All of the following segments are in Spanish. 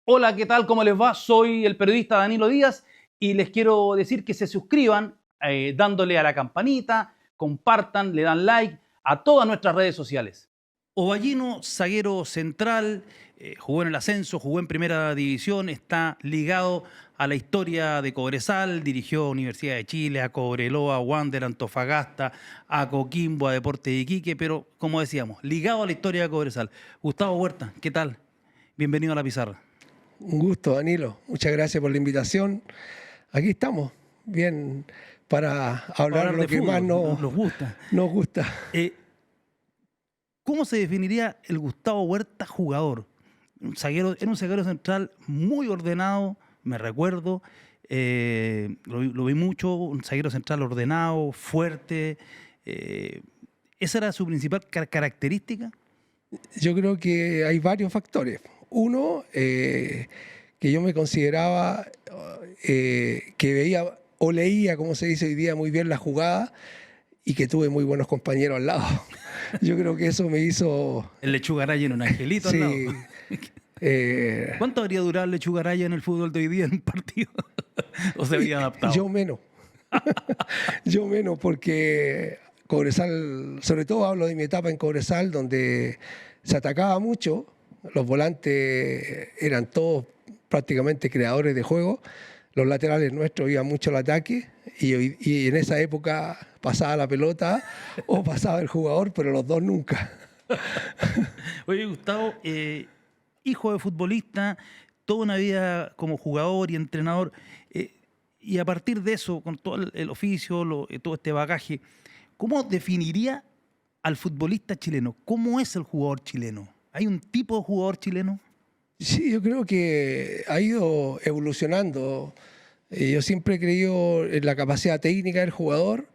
Hola, ¿qué tal? ¿Cómo les va? Soy el periodista Danilo Díaz y les quiero decir que se suscriban dándole a la campanita, compartan, le dan like a todas nuestras redes sociales. Ovallino, zaguero central, jugó en el ascenso, jugó en primera división, está ligado a la historia de Cobresal, dirigió Universidad de Chile, a Cobreloa, a Wander, Antofagasta, a Coquimbo, a Deportes de Iquique, pero como decíamos, ligado a la historia de Cobresal. Gustavo Huerta, ¿qué tal? Bienvenido a la pizarra. Un gusto, Danilo. Muchas gracias por la invitación. Aquí estamos, bien, para Para hablar hablar de lo que más fútbol, nos gusta. nos gusta. Eh, ¿Cómo se definiría el Gustavo Huerta jugador? Era un zaguero central muy ordenado, me recuerdo, lo vi mucho, un zaguero central ordenado, fuerte. eh, ¿Esa era su principal característica? Yo creo que hay varios factores. Uno, que yo me consideraba que veía o leía, como se dice hoy día, muy bien la jugada y que tuve muy buenos compañeros al lado. Yo creo que eso me hizo, El Lechuga Araya en un angelito al lado. sí, eh, ¿Cuánto habría durado el Lechuga Araya en el fútbol de hoy día en un partido? ¿O se habría adaptado? yo menos. Yo menos porque Cobresal, sobre todo hablo de mi etapa en Cobresal, donde se atacaba mucho, los volantes eran todos prácticamente creadores de juego, los laterales nuestros iban mucho al ataque y en esa época pasaba la pelota o pasaba el jugador, pero los dos nunca. Oye, Gustavo, hijo de futbolista, toda una vida como jugador y entrenador, y a partir de eso, con todo el oficio, todo este bagaje, ¿cómo definiría al futbolista chileno? ¿Cómo es el jugador chileno? ¿Hay un tipo de jugador chileno? Sí, yo creo que ha ido evolucionando. Yo siempre he creído en la capacidad técnica del jugador.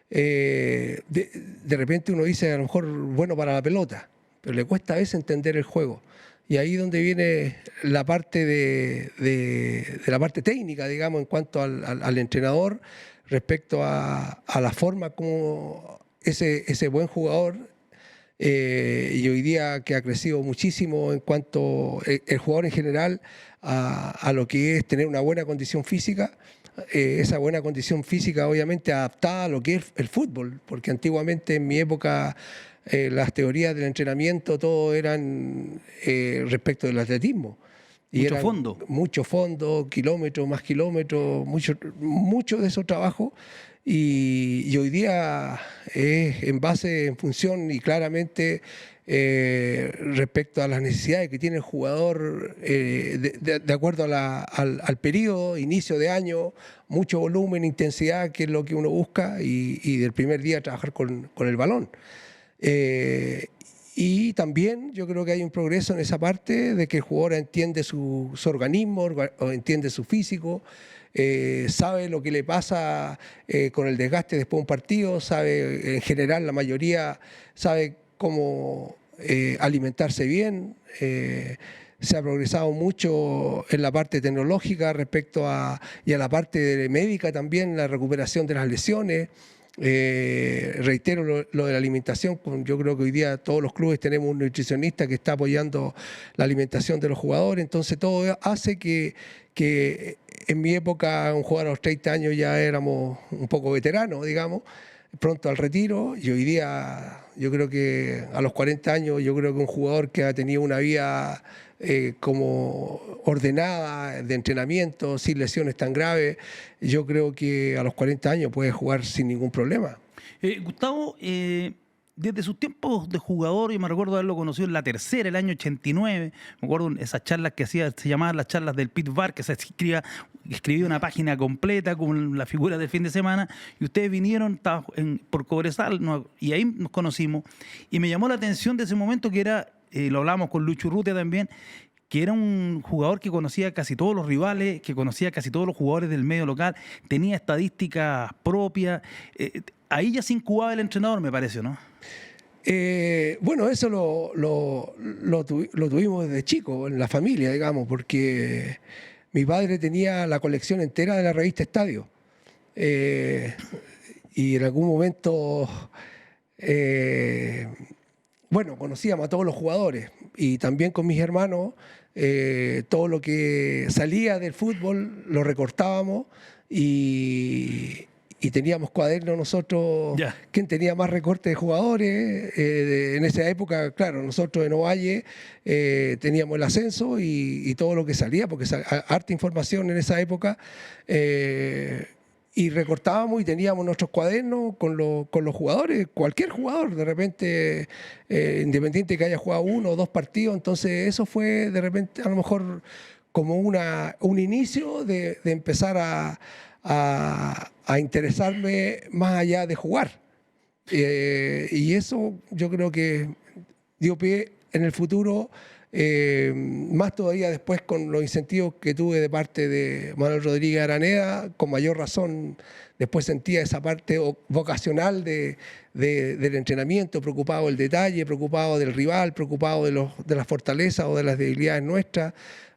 De repente uno dice a lo mejor bueno para la pelota, pero le cuesta a veces entender el juego. Y ahí donde viene la parte de la parte técnica, digamos, en cuanto al entrenador, respecto a la forma como ese buen jugador y hoy día que ha crecido muchísimo en cuanto el jugador en general a lo que es tener una buena condición física, esa buena condición física obviamente adaptada a lo que es el fútbol, porque antiguamente en mi época las teorías del entrenamiento todo eran respecto del atletismo. Y Mucho eran fondo. mucho fondo, kilómetros, más kilómetros, mucho de esos trabajos. Y hoy día es en base, en función y claramente respecto a las necesidades que tiene el jugador de acuerdo a al periodo, inicio de año, mucho volumen, intensidad, que es lo que uno busca, y del primer día trabajar con el balón. Eh, y también yo creo que hay un progreso en esa parte de que el jugador entiende su organismo, o entiende su físico, sabe lo que le pasa con el desgaste después de un partido, sabe, en general la mayoría sabe cómo alimentarse bien. Se ha progresado mucho en la parte tecnológica respecto y a la parte médica también, la recuperación de las lesiones. Reitero lo de la alimentación, yo creo que hoy día todos los clubes tenemos un nutricionista que está apoyando la alimentación de los jugadores, entonces todo hace que en mi época un jugador a los 30 años ya éramos un poco veteranos, digamos, pronto al retiro, y hoy día yo creo que a los 40 años yo creo que un jugador que ha tenido una vida como ordenada de entrenamiento, sin lesiones tan graves, yo creo que a los 40 años puede jugar sin ningún problema. Gustavo, desde sus tiempos de jugador, yo me recuerdo haberlo conocido en la tercera, el año 89, me acuerdo esas charlas que hacía, se llamaban las charlas del Pit Bar, que se escribía una página completa con la figura del fin de semana, y ustedes vinieron por Cobresal, y ahí nos conocimos, y me llamó la atención de ese momento que era, lo hablamos con Lucho Urrutia también, que era un jugador que conocía casi todos los rivales, que conocía casi todos los jugadores del medio local, tenía estadísticas propias. Ahí ya se incubaba el entrenador, me parece, ¿no? Bueno, eso lo tuvimos desde chico, en la familia, digamos, porque mi padre tenía la colección entera de la revista Estadio. Eh, y en algún momento, bueno, conocíamos a todos los jugadores. y también con mis hermanos, todo lo que salía del fútbol lo recortábamos y teníamos cuadernos nosotros, Ya. quién tenía más recortes de jugadores. En esa época, claro, nosotros en Ovalle teníamos el ascenso y todo lo que salía, porque harta información en esa época. Y recortábamos y teníamos nuestros cuadernos con los jugadores, cualquier jugador, de repente, independiente que haya jugado 1 o 2 partidos. Entonces eso fue de repente a lo mejor como un inicio de empezar a interesarme más allá de jugar. Y eso yo creo que dio pie en el futuro, más todavía después con los incentivos que tuve de parte de Manuel Rodríguez Araneda. Con mayor razón después sentía esa parte vocacional del entrenamiento, preocupado del detalle, preocupado del rival, preocupado de las fortalezas o de las debilidades nuestras.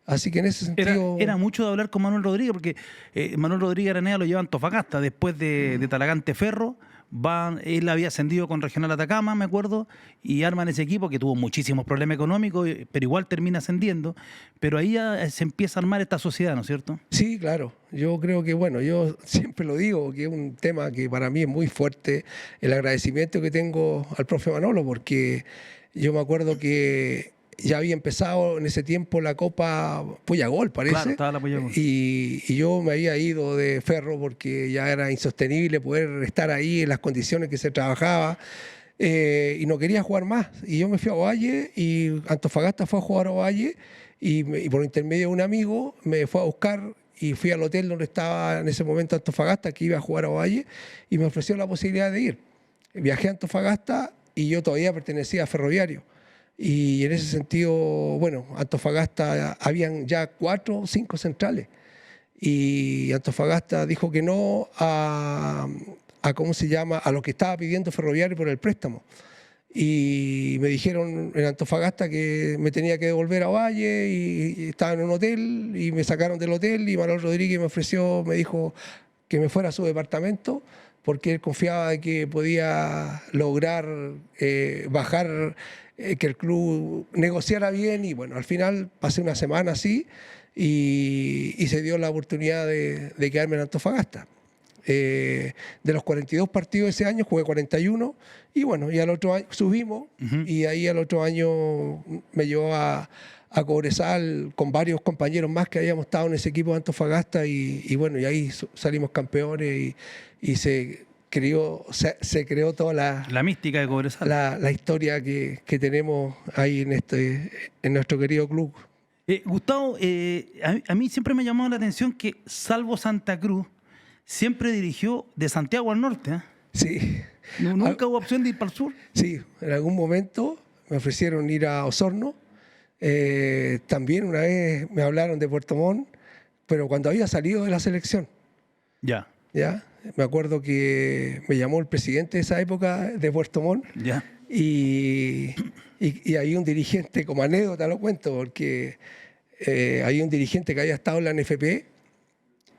Así que en ese sentido... Era mucho de hablar con Manuel Rodríguez, porque Manuel Rodríguez Araneda lo lleva a Antofagasta después de Talagante Ferro. Él había ascendido con Regional Atacama, me acuerdo, y arman ese equipo que tuvo muchísimos problemas económicos, pero igual termina ascendiendo. Pero ahí ya se empieza a armar esta sociedad, ¿no es cierto? Sí, claro. Yo creo que, bueno, yo siempre lo digo, que es un tema que para mí es muy fuerte, el agradecimiento que tengo al profe Manolo, porque yo me acuerdo que ya había empezado en ese tiempo la Copa Puyagol, parece. Claro, estaba la Puyagol. Y yo me había ido de Ferro porque ya era insostenible poder estar ahí en las condiciones que se trabajaba, y no quería jugar más. Y yo me fui a Ovalle y Antofagasta fue a jugar a Ovalle y por intermedio de un amigo me fue a buscar y fui al hotel donde estaba en ese momento Antofagasta, que iba a jugar a Ovalle, y me ofreció la posibilidad de ir. Viajé a Antofagasta y yo todavía pertenecía a Ferroviario. Y en ese sentido, bueno, Antofagasta habían ya 4 o 5 centrales. Y Antofagasta dijo que no ¿cómo se llama?, a lo que estaba pidiendo Ferroviario por el préstamo. Y me dijeron en Antofagasta que me tenía que devolver a Valle y estaba en un hotel y me sacaron del hotel y Manuel Rodríguez me dijo que me fuera a su departamento porque él confiaba de que podía lograr bajar, que el club negociara bien. Y bueno, al final pasé una semana así y se dio la oportunidad de quedarme en Antofagasta. De los 42 partidos ese año jugué 41 y bueno, y al otro año subimos. Y ahí al otro año me llevó a Cobresal con varios compañeros más que habíamos estado en ese equipo de Antofagasta y bueno, y ahí salimos campeones y se creó toda la mística de Cobresal. La historia que tenemos ahí en nuestro querido club. Gustavo, a mí siempre me ha llamado la atención que, salvo Santa Cruz, siempre dirigió de Santiago al norte, ¿eh? Sí. ¿Nunca hubo opción de ir para el sur? Sí, en algún momento me ofrecieron ir a Osorno. También una vez me hablaron de Puerto Montt, pero cuando había salido de la selección. Ya. Me acuerdo que me llamó el presidente de esa época de Puerto Montt. Ya. Y hay un dirigente, como anécdota lo cuento, porque hay un dirigente que había estado en la NFP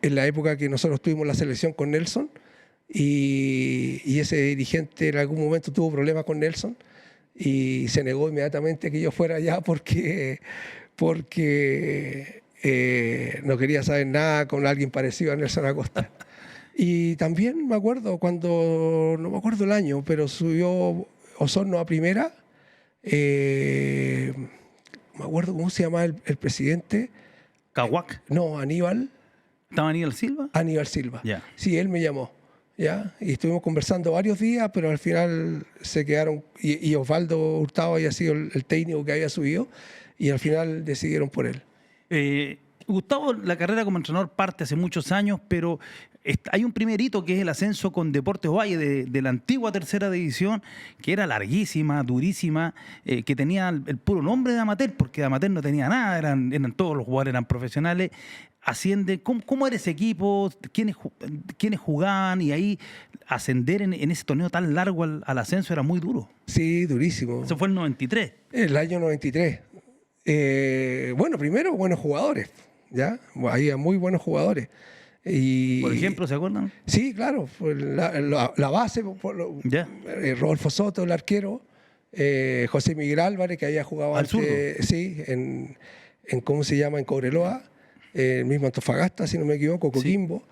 en la época que nosotros tuvimos la selección con Nelson, y ese dirigente en algún momento tuvo problemas con Nelson y se negó inmediatamente que yo fuera allá porque no quería saber nada con alguien parecido a Nelson Acosta. Y también me acuerdo cuando, no me acuerdo el año, pero subió Osorno a primera. Me acuerdo cómo se llama el presidente. ¿Cahuac? No, Aníbal. ¿Estaba Aníbal Silva? Aníbal Silva. Ya. Sí, él me llamó. ¿Ya? Y estuvimos conversando varios días, pero al final se quedaron. Y Osvaldo Hurtado había sido el técnico que había subido, y al final decidieron por él. Gustavo, la carrera como entrenador parte hace muchos años, pero hay un primer hito que es el ascenso con Deportes Ovalle de la antigua tercera división, que era larguísima, durísima, que tenía el puro nombre de amateur, porque de amateur no tenía nada, eran todos los jugadores eran profesionales. Asciende, ¿cómo era ese equipo? ¿Quiénes jugaban? Y ahí ascender en ese torneo tan largo al ascenso era muy duro. Sí, durísimo. Eso fue el 93. El año 93. Bueno, primero, buenos jugadores. ¿Ya? Había muy buenos jugadores. Por ejemplo, ¿se acuerdan? Sí, claro. La base, Ya. Rodolfo Soto, el arquero, José Miguel Álvarez, que había jugado ¿Al antes, sí, ¿cómo se llama? En Cobreloa, el mismo Antofagasta, si no me equivoco, Coquimbo.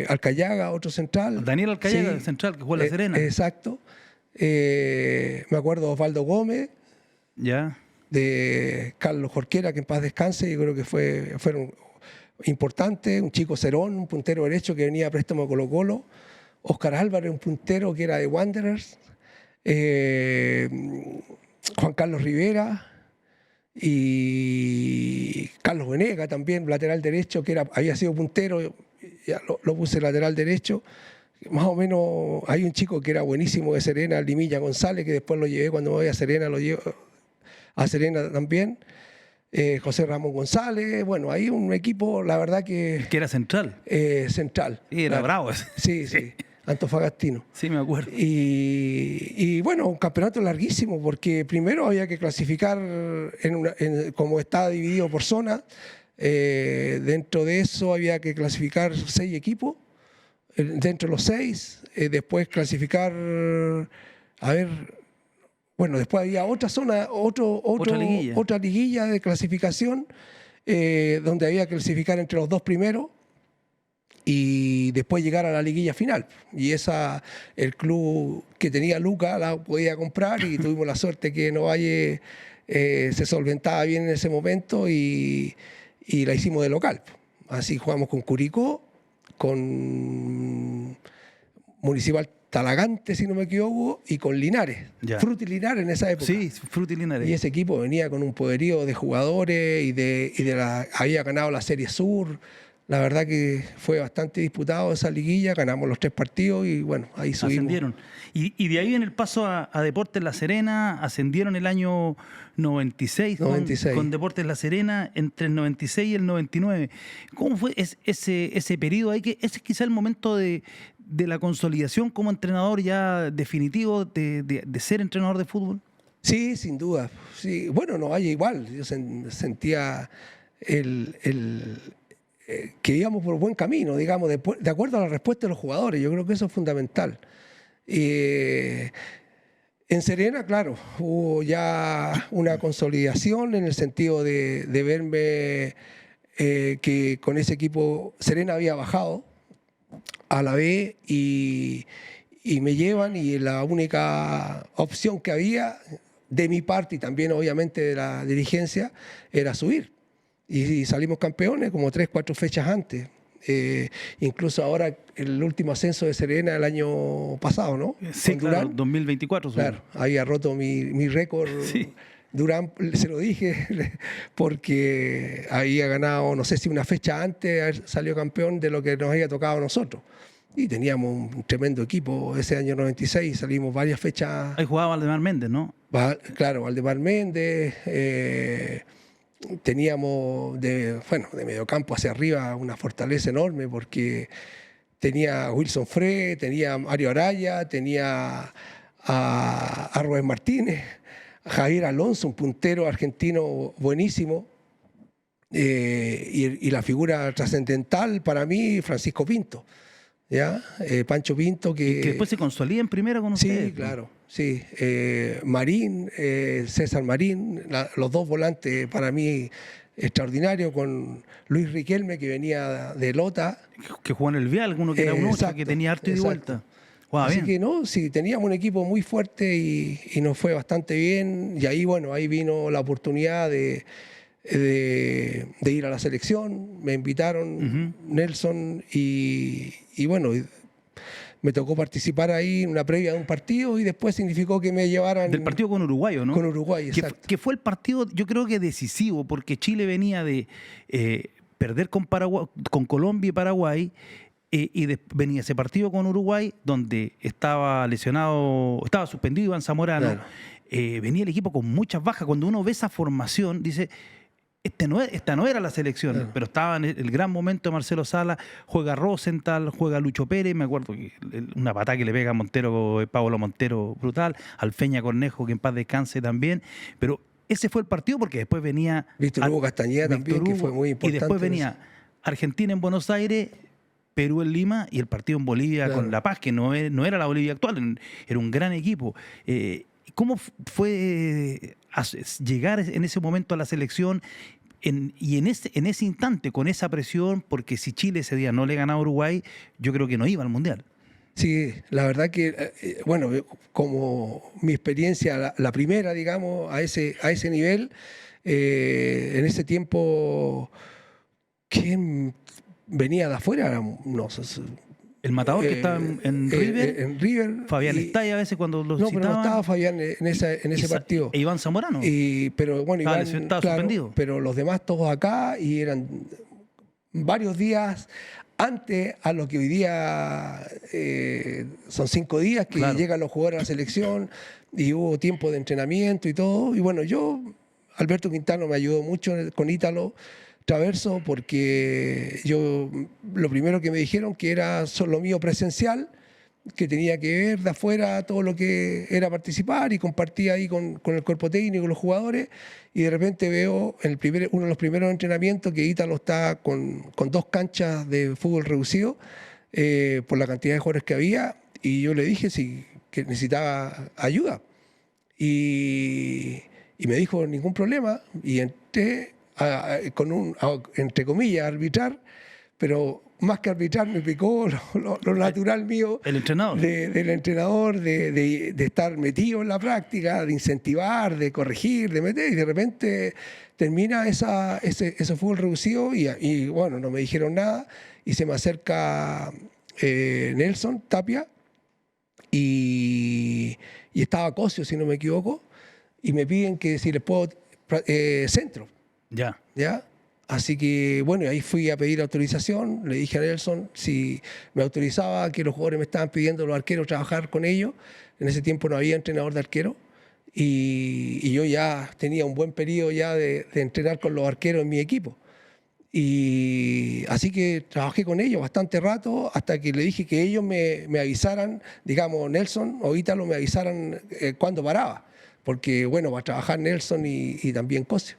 Alcayaga, otro central. Daniel Alcayaga, Sí, central, que jugó en La Serena. Exacto. Me acuerdo de Osvaldo Gómez, Ya. de Carlos Jorquera, que en paz descanse, yo creo que fueron importantes. Un chico Cerón, un puntero derecho que venía a préstamo de Colo-Colo. Óscar Álvarez, un puntero que era de Wanderers. Juan Carlos Rivera y Carlos Venega también, lateral derecho, que había sido puntero, ya lo puse lateral derecho. Más o menos hay un chico que era buenísimo de Serena, Limilla González, que después lo llevé cuando me voy a Serena, lo llevo a Serena también. José Ramón González, bueno, hay un equipo, la verdad que era central. Central. Sí, era claro. bravo ese. Sí, sí, antofagastino. Sí, me acuerdo. Y bueno, un campeonato larguísimo, porque primero había que clasificar como estaba dividido por zona. Dentro de eso había que clasificar 6 equipos, dentro de los 6, después clasificar, bueno, después había otra zona, otra liguilla de clasificación, donde había que clasificar entre los 2 primeros y después llegar a la liguilla final. Y el club que tenía Luca la podía comprar y tuvimos la suerte que Novalle se solventaba bien en ese momento y la hicimos de local. Así jugamos con Curicó, con Municipal Talagante, si no me equivoco, y con Linares. Ya. Fruti Linares en esa época. Sí, Fruti Linares. Y ese equipo venía con un poderío de jugadores había ganado la Serie Sur. La verdad que fue bastante disputado esa liguilla, ganamos los 3 partidos y bueno, ahí subimos. Ascendieron. Y de ahí en el paso a Deportes La Serena, ascendieron el año 96, 96. Con Deportes La Serena, entre el 96 y el 99. ¿Cómo fue ese periodo ahí? Ese es quizá el momento de la consolidación como entrenador ya definitivo de ser entrenador de fútbol. Sí, sin duda. Sí. Bueno, no vaya igual. Yo sentía que íbamos por buen camino, digamos, de acuerdo a la respuesta de los jugadores. Yo creo que eso es fundamental. En Serena, claro, hubo ya una consolidación en el sentido de verme que con ese equipo Serena había bajado a la B y me llevan, y la única opción que había de mi parte y también obviamente de la dirigencia era subir. Y salimos campeones como 3, 4 fechas antes. Incluso ahora el último ascenso de Serena el año pasado, ¿no? Sí, claro, 2024. Claro, había roto mi récord. Sí. Durán, se lo dije, porque había ganado, no sé si una fecha antes, salió campeón de lo que nos había tocado a nosotros. Y teníamos un tremendo equipo ese año 96, salimos varias fechas. Ahí jugaba Valdemar Méndez, ¿no? Claro, Valdemar Méndez. Teníamos de mediocampo hacia arriba una fortaleza enorme, porque tenía Wilson Frey, tenía a Mario Araya, tenía a Rubén Martínez, a Javier Alonso, un puntero argentino buenísimo, y la figura trascendental para mí, Francisco Pinto, ¿ya? Pancho Pinto, que después se consolida en primera con ustedes. Sí, claro. Sí, Marín, César Marín, los 2 volantes para mí extraordinarios, con Luis Riquelme, que venía de Lota. Que jugó en el Vial, uno que era un 8, que tenía harto y de vuelta. Así que no, sí, teníamos un equipo muy fuerte y nos fue bastante bien. Y ahí, bueno, ahí vino la oportunidad de ir a la selección. Me invitaron, Nelson, y bueno, me tocó participar ahí en una previa de un partido y después significó que me llevaran... Del partido con Uruguay, ¿no? Con Uruguay, exacto. Que fue el partido, yo creo que decisivo, porque Chile venía de perder con Colombia y Paraguay, venía ese partido con Uruguay, donde estaba suspendido Iván Zamorano. Claro. Venía el equipo con muchas bajas. Cuando uno ve esa formación, dice... Esta no era la selección, claro, pero estaba en el gran momento de Marcelo Sala. Juega Rosenthal, juega Lucho Pérez. Me acuerdo que una patada que le pega a Montero, Pablo Montero, brutal. Alfeña Cornejo, que en paz descanse también. Pero ese fue el partido, porque después venía Víctor Hugo Castañeda también, que fue muy importante. Y después venía Argentina en Buenos Aires, Perú en Lima y el partido en Bolivia, claro, con La Paz, que no era la Bolivia actual, era un gran equipo. ¿Cómo fue llegar en ese momento a la selección? Y en ese instante, con esa presión, porque si Chile ese día no le ganaba a Uruguay, yo creo que no iba al Mundial. Sí, la verdad que, bueno, como mi experiencia, la primera, digamos, a ese nivel, en ese tiempo, ¿quién venía de afuera? No sé, El Matador que estaba en River, en River. Fabián Estalla a veces cuando los No, citaban. pero no estaba Fabián en ese partido. E Iván Zamorano. Pero bueno, Estaba claro, suspendido. pero los demás todos acá y eran varios días antes a lo que hoy día son 5 días que Claro. llegan los jugadores a la selección y hubo tiempo de entrenamiento y todo. Y bueno, Alberto Quintano me ayudó mucho con Ítalo Traverso porque lo primero que me dijeron que era solo mío presencial, que tenía que ver de afuera todo lo que era participar y compartía ahí con el cuerpo técnico, los jugadores, y de repente veo en uno de los primeros entrenamientos que Ítalo está con 2 canchas de fútbol reducido por la cantidad de jugadores que había, y yo le dije que necesitaba ayuda. Y me dijo, ningún problema, y entré entre comillas, a arbitrar, pero más que arbitrar me picó lo natural mío. El entrenador. Del entrenador, de estar metido en la práctica, de incentivar, de corregir, de meter, y de repente termina ese fútbol reducido y bueno, no me dijeron nada, y se me acerca Nelson Tapia y estaba Cosio, si no me equivoco, y me piden que si les puedo centro. ¿Ya? Así que, bueno, ahí fui a pedir autorización, le dije a Nelson si me autorizaba, que los jugadores me estaban pidiendo, los arqueros, trabajar con ellos. En ese tiempo no había entrenador de arquero y yo ya tenía un buen periodo ya de entrenar con los arqueros en mi equipo. Y así que trabajé con ellos bastante rato hasta que le dije que ellos me avisaran, digamos, Nelson o Ítalo me avisaran cuándo paraba, porque, bueno, va a trabajar Nelson y también Cosio.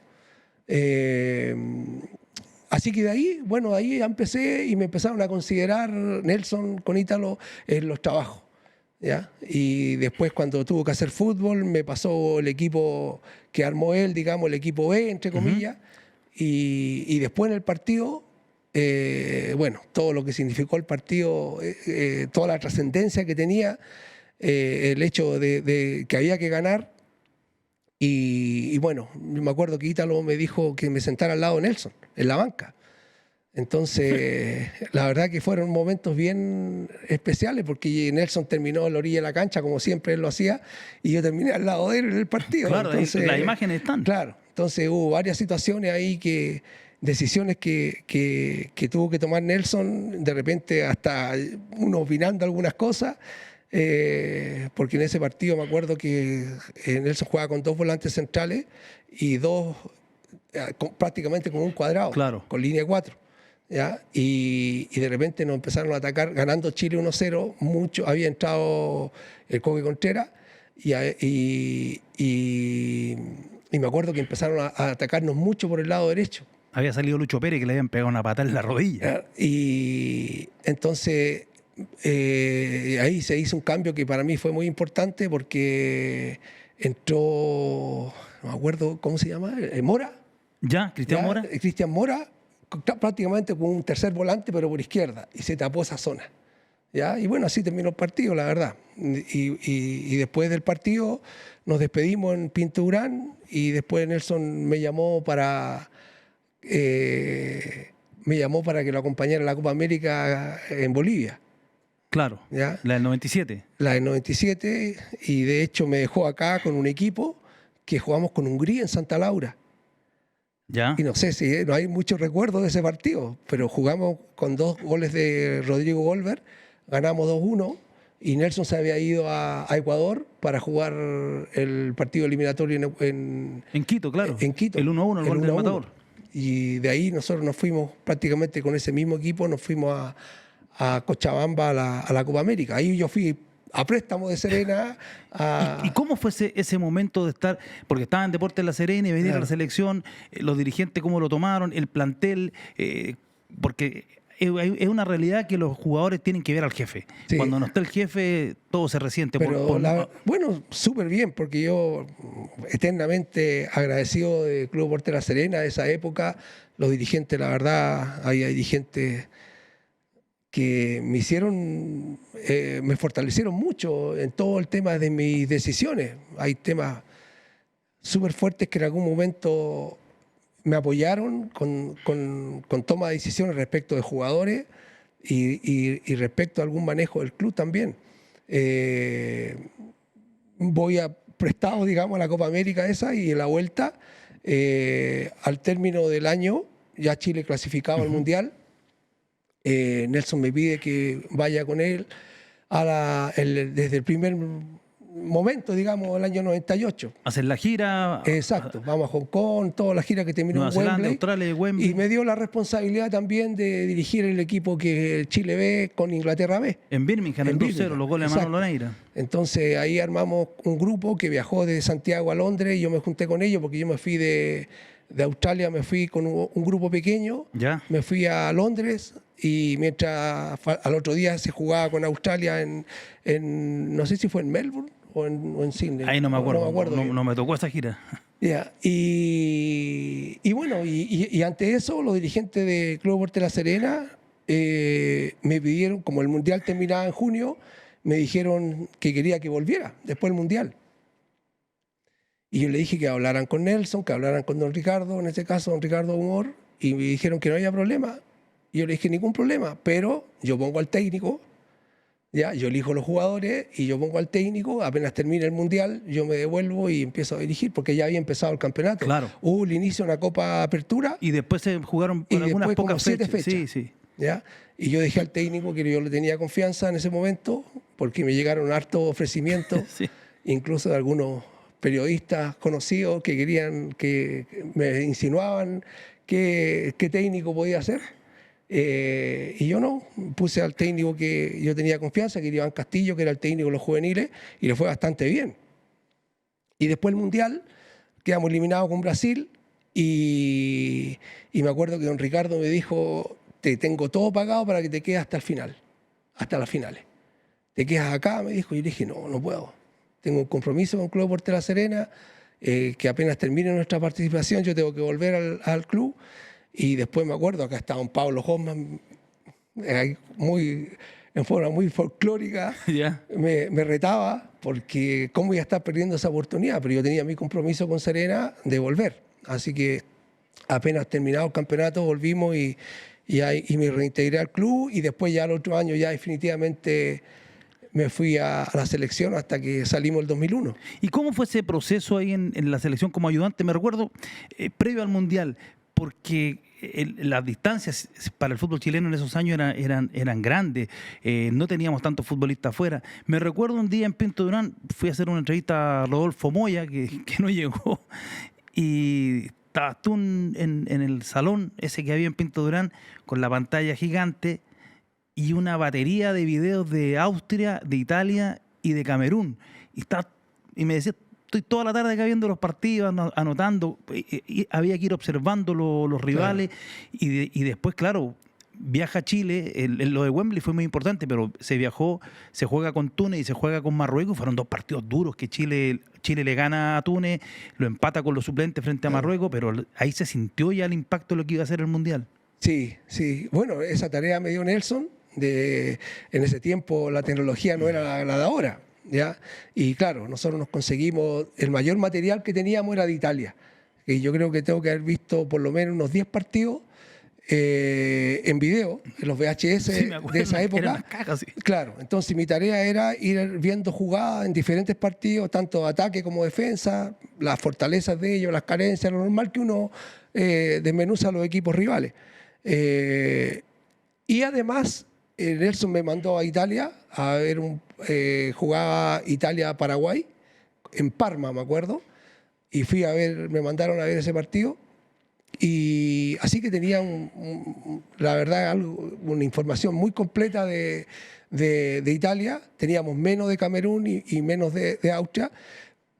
Así que de ahí, bueno, ahí ya empecé y me empezaron a considerar Nelson con Ítalo en los trabajos, ¿ya? Y después cuando tuvo que hacer fútbol me pasó el equipo que armó él, digamos, el equipo B, entre comillas, y después en el partido, bueno, todo lo que significó el partido, toda la trascendencia que tenía, el hecho de que había que ganar. Y bueno, me acuerdo que Ítalo me dijo que me sentara al lado de Nelson, en la banca. Entonces, la verdad que fueron momentos bien especiales porque Nelson terminó en la orilla de la cancha, como siempre él lo hacía, y yo terminé al lado de él en el partido. Claro, entonces, las imágenes están. Claro, entonces hubo varias situaciones ahí decisiones que tuvo que tomar Nelson, de repente hasta uno opinando algunas cosas. Porque en ese partido me acuerdo que Nelson jugaba con 2 volantes centrales y 2 prácticamente como un cuadrado, claro, con línea 4. ¿Ya? Y de repente nos empezaron a atacar, ganando Chile 1-0, había entrado el Coque Contreras y me acuerdo que empezaron a atacarnos mucho por el lado derecho. Había salido Lucho Pérez que le habían pegado una patada en la rodilla. Y entonces ahí se hizo un cambio que para mí fue muy importante porque entró, no me acuerdo cómo se llama, Mora. Cristian Mora. Cristian Mora, prácticamente con un tercer volante, pero por izquierda, y se tapó esa zona. ¿Ya? Y bueno, así terminó el partido, la verdad. Y después del partido nos despedimos en Pinto Durán y después Nelson me llamó para que lo acompañara a la Copa América en Bolivia. Claro, ¿Ya? La del 97. La del 97, y de hecho me dejó acá con un equipo que jugamos con Hungría en Santa Laura. ¿Ya? Y no sé si no hay muchos recuerdos de ese partido, pero jugamos con 2 goles de Rodrigo Golver, ganamos 2-1 y Nelson se había ido a Ecuador para jugar el partido eliminatorio en Quito, claro. En Quito. El 1-1, el gol del Matador. Y de ahí nosotros nos fuimos prácticamente con ese mismo equipo, nos fuimos a Cochabamba a la Copa América. Ahí yo fui a préstamo de Serena. ¿Y cómo fue ese momento de estar? Porque estaba en Deportes La Serena y venir a la selección, los dirigentes cómo lo tomaron, el plantel, porque es una realidad que los jugadores tienen que ver al jefe. Sí. Cuando no está el jefe, todo se resiente. Pero bueno, súper bien, porque yo eternamente agradecido del Club Deportes La Serena de esa época. Los dirigentes, la verdad, hay dirigentes que me hicieron, me fortalecieron mucho en todo el tema de mis decisiones. Hay temas súper fuertes que en algún momento me apoyaron con toma de decisiones respecto de jugadores y respecto a algún manejo del club también. Voy a prestado, digamos, a la Copa América esa y en la vuelta, al término del año, ya Chile clasificado al Mundial. Nelson me pide que vaya con él desde el primer momento, digamos, el año 98. Hacer la gira. Exacto, vamos a Hong Kong, toda la gira que terminó Nueva en Zelanda, Wembley. Australia y Wembley. Y me dio la responsabilidad también de dirigir el equipo que Chile B con Inglaterra B. En Birmingham, el 2-0, los goles de Manolo Neira. Entonces ahí armamos un grupo que viajó de Santiago a Londres y yo me junté con ellos porque yo me fui de Australia, me fui con un grupo pequeño, ¿Ya? Me fui a Londres y mientras al otro día se jugaba con Australia no sé si fue en Melbourne o en Sydney. Ahí no me acuerdo, bien. no me tocó esa gira. Yeah. Y bueno, y ante eso los dirigentes del Club Deportes La Serena me pidieron, como el Mundial terminaba en junio, me dijeron que quería que volviera después del Mundial. Y yo le dije que hablaran con Nelson, que hablaran con don Ricardo, en este caso don Ricardo Humor, y me dijeron que no había problema. Y yo le dije ningún problema, pero yo pongo al técnico, ya, yo elijo los jugadores y yo pongo al técnico, apenas termine el Mundial, yo me devuelvo y empiezo a dirigir, porque ya había empezado el campeonato. Claro. Hubo el inicio de una Copa Apertura. Y después se jugaron por algunas después pocas como 7 fechas. fechas. Sí, sí. ¿Ya? Y yo dejé al técnico que yo le tenía confianza en ese momento, porque me llegaron hartos ofrecimientos, Sí. incluso de algunos periodistas conocidos que querían, que me insinuaban qué técnico podía ser. Y yo no, puse al técnico que yo tenía confianza, que era Iván Castillo, que era el técnico de los juveniles, y le fue bastante bien. Y después el Mundial, quedamos eliminados con Brasil, y me acuerdo que don Ricardo me dijo, te tengo todo pagado para que te quedes hasta el final, hasta las finales. ¿Te quedas acá? Me dijo, y yo le dije, no puedo. Tengo un compromiso con Club Deportes La Serena, que apenas termine nuestra participación, yo tengo que volver al club. Y después me acuerdo, acá estaba un Pablo Hoffman, en forma muy folclórica, Yeah. me retaba, porque cómo iba a estar perdiendo esa oportunidad, pero yo tenía mi compromiso con Serena de volver. Así que apenas terminado el campeonato volvimos y me reintegré al club, y después ya el otro año ya definitivamente me fui a la selección hasta que salimos el 2001. ¿Y cómo fue ese proceso ahí en la selección como ayudante? Me recuerdo, previo al Mundial, porque las distancias para el fútbol chileno en esos años eran grandes, no teníamos tantos futbolistas afuera. Me recuerdo un día en Pinto Durán, fui a hacer una entrevista a Rodolfo Moya, que no llegó, y estabas tú en el salón ese que había en Pinto Durán, con la pantalla gigante, y una batería de videos de Austria, de Italia y de Camerún. Y me decía, estoy toda la tarde acá viendo los partidos, anotando, y había que ir observando los rivales, claro. Y después, claro, viaja a Chile, lo de Wembley fue muy importante, pero se juega con Túnez y se juega con Marruecos, fueron dos partidos duros que Chile le gana a Túnez, lo empata con los suplentes frente a Marruecos, pero ahí se sintió ya el impacto de lo que iba a ser el Mundial. Sí. Bueno, esa tarea me dio Nelson. En ese tiempo la tecnología no era la de ahora, ¿ya? Y claro, nosotros nos conseguimos, el mayor material que teníamos era de Italia, y yo creo que tengo que haber visto por lo menos unos 10 partidos en video, en los VHS de esa época. Eran unas cajas, sí. Claro, entonces mi tarea era ir viendo jugadas en diferentes partidos, tanto ataque como defensa, las fortalezas de ellos, las carencias, lo normal que uno desmenuza a los equipos rivales. Y además, Nelson me mandó a Italia a ver jugaba Italia-Paraguay en Parma, me acuerdo, y me mandaron a ver ese partido, y así que tenía la verdad una información muy completa de Italia. Teníamos menos de Camerún y menos de Austria,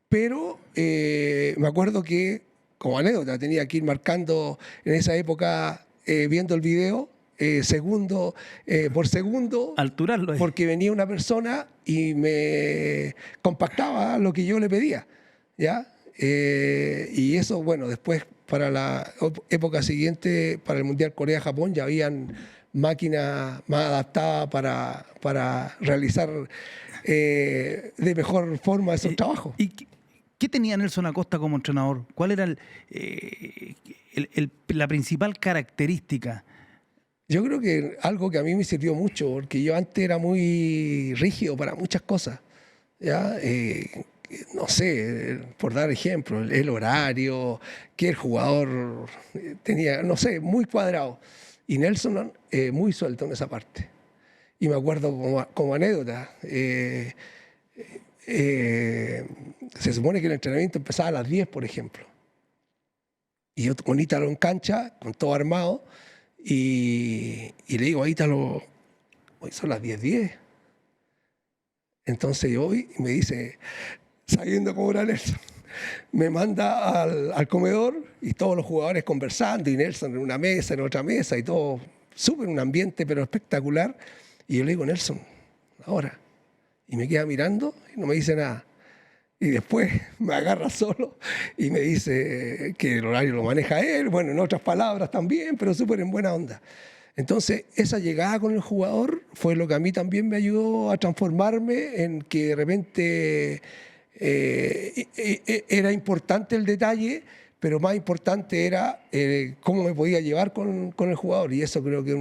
pero me acuerdo que, como anécdota, tenía que ir marcando en esa época, viendo el video, por segundo, Alturarlo ahí. porque venía una persona y me compactaba lo que yo le pedía, ¿ya? Y eso, bueno, después para la época siguiente, para el Mundial Corea-Japón, ya habían máquinas más adaptadas para realizar de mejor forma esos trabajos. ¿Y qué tenía Nelson Acosta como entrenador? ¿Cuál era la principal característica? Yo creo que algo que a mí me sirvió mucho, porque yo antes era muy rígido para muchas cosas, ¿ya? No sé, por dar ejemplo, el horario, que el jugador tenía, no sé, muy cuadrado. Y Nelson muy suelto en esa parte. Y me acuerdo como anécdota, se supone que el entrenamiento empezaba a las 10, por ejemplo. Y yo con Ítalo en cancha, con todo armado, y le digo a Ítalo, hoy son las 10:10. Entonces yo voy y me dice, sabiendo cómo era Nelson, me manda al comedor y todos los jugadores conversando y Nelson en una mesa, en otra mesa y todo, súper un ambiente pero espectacular. Y yo le digo, Nelson, ahora. Y me queda mirando y no me dice nada. Y después me agarra solo y me dice que el horario lo maneja él, bueno, en otras palabras también, pero súper en buena onda. Entonces, esa llegada con el jugador fue lo que a mí también me ayudó a transformarme en que de repente era importante el detalle, pero más importante era cómo me podía llevar con el jugador. Y eso creo que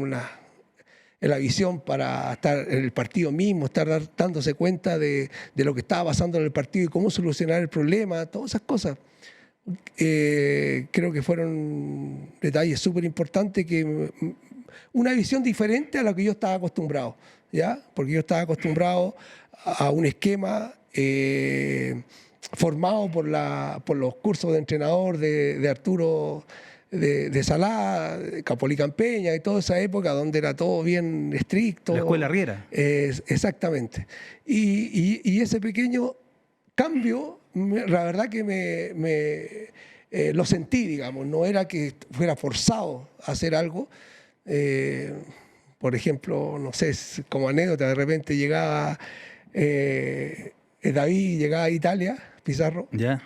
es la visión para estar en el partido mismo, estar dándose cuenta de lo que estaba pasando en el partido y cómo solucionar el problema, todas esas cosas. Creo que fueron detalles súper importantes, una visión diferente a la que yo estaba acostumbrado, ¿ya? Porque yo estaba acostumbrado a un esquema formado por los cursos de entrenador de Arturo de Salá, Capolí Campeña y toda esa época donde era todo bien estricto. La escuela Riera. Exactamente. Y ese pequeño cambio, la verdad que lo sentí, digamos, no era que fuera forzado a hacer algo. Por ejemplo, no sé, como anécdota, de repente llegaba David, llegaba a Italia, Pizarro, Ya.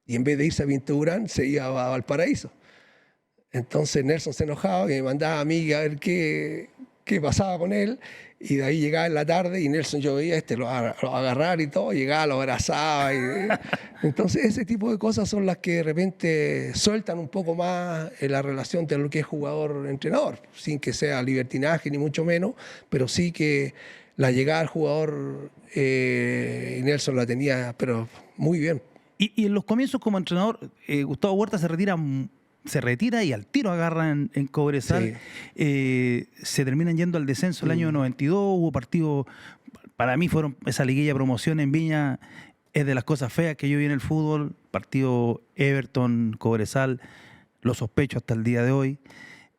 y en vez de irse a Vinturán se iba a Valparaíso. Entonces Nelson se enojaba y me mandaba a mí a ver qué pasaba con él. Y de ahí llegaba en la tarde y Nelson, yo veía lo agarrar y todo, llegaba, lo abrazaba. Entonces ese tipo de cosas son las que de repente sueltan un poco más la relación de lo que es jugador-entrenador, sin que sea libertinaje ni mucho menos, pero sí que la llegada al jugador Nelson la tenía, pero muy bien. Y en los comienzos como entrenador, Gustavo Huerta se retira y al tiro agarra en Cobresal. Sí. Se terminan yendo al descenso el año 92. Hubo partidos, para mí fueron esa liguilla de promoción en Viña, es de las cosas feas que yo vi en el fútbol. Partido Everton, Cobresal, lo sospecho hasta el día de hoy.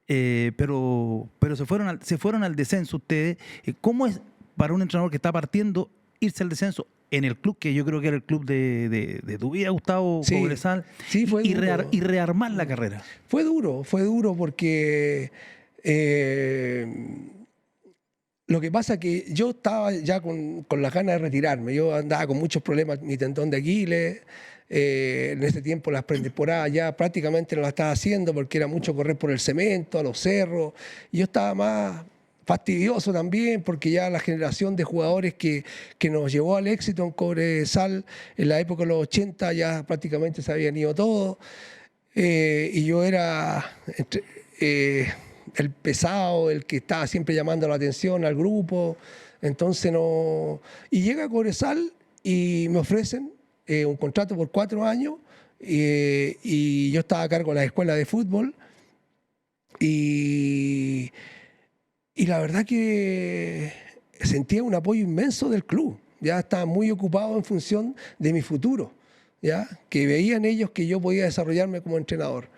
Pero se fueron al descenso ustedes. ¿Cómo es para un entrenador que está partiendo irse al descenso en el club, que yo creo que era el club de tu vida, Gustavo, Sí, Cobresal, sí, fue y duro. rearmar la carrera? Fue duro porque lo que pasa es que yo estaba ya con las ganas de retirarme. Yo andaba con muchos problemas, mi tendón de Aquiles. En ese tiempo las pretemporadas ya prácticamente no las estaba haciendo porque era mucho correr por el cemento, a los cerros. Y yo estaba más fastidioso también porque ya la generación de jugadores que nos llevó al éxito en Cobresal en la época de los 80 ya prácticamente se habían ido todos. Y yo era el pesado, el que estaba siempre llamando la atención al grupo. Entonces no. Y llega a Cobresal y me ofrecen un contrato por 4 años y yo estaba a cargo de la escuela de fútbol y la verdad que sentía un apoyo inmenso del club. Ya estaba muy ocupado en función de mi futuro, ¿ya? Que veían ellos que yo podía desarrollarme como entrenador.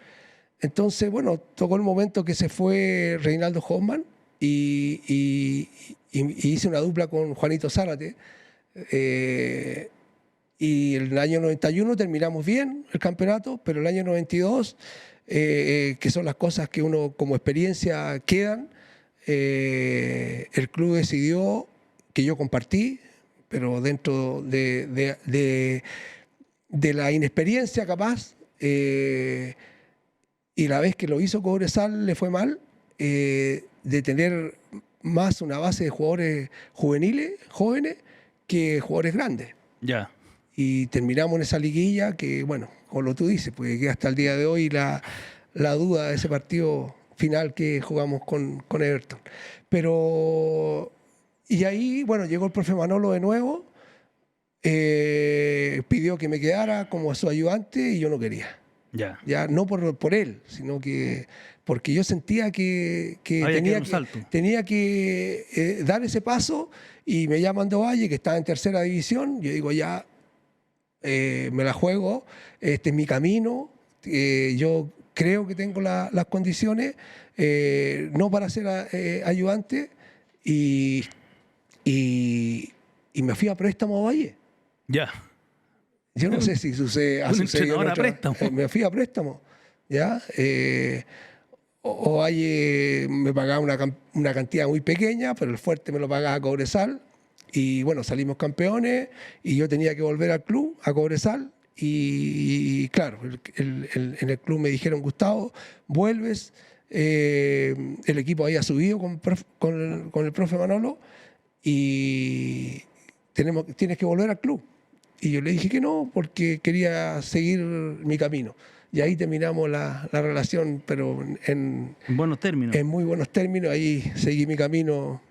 Entonces, bueno, tocó el momento que se fue Reinaldo Hoffman y hice una dupla con Juanito Zárate. Y el año 91 terminamos bien el campeonato, pero el año 92, que son las cosas que uno como experiencia quedan, el club decidió que yo compartí, pero dentro de la inexperiencia capaz, y la vez que lo hizo Cobresal le fue mal, de tener más una base de jugadores juveniles, jóvenes, que jugadores grandes. Ya. Y terminamos en esa liguilla que, bueno, como lo tú dices, pues que hasta el día de hoy la duda de ese partido final que jugamos con Everton. Pero, y ahí, bueno, llegó el profe Manolo de nuevo, pidió que me quedara como su ayudante y yo no quería. Ya no por él, sino que porque yo sentía que tenía que dar ese paso, y me llaman de Valle, que estaba en tercera división. Yo digo, ya me la juego, este es mi camino, yo creo que tengo las condiciones, no para ser ayudante, y me fui a préstamo a Valle. Ya. Yo no sé si sucede. Un entrenador a préstamo. Me fui a préstamo, ¿ya? Valle me pagaba una cantidad muy pequeña, pero el fuerte me lo pagaba Cobresal. Y bueno, salimos campeones y yo tenía que volver al club, a Cobresal. Y claro, en el club me dijeron, Gustavo, vuelves. El equipo había subido con el profe Manolo y tienes que volver al club. Y yo le dije que no, porque quería seguir mi camino. Y ahí terminamos la relación, pero en buenos términos. En muy buenos términos. Ahí seguí mi camino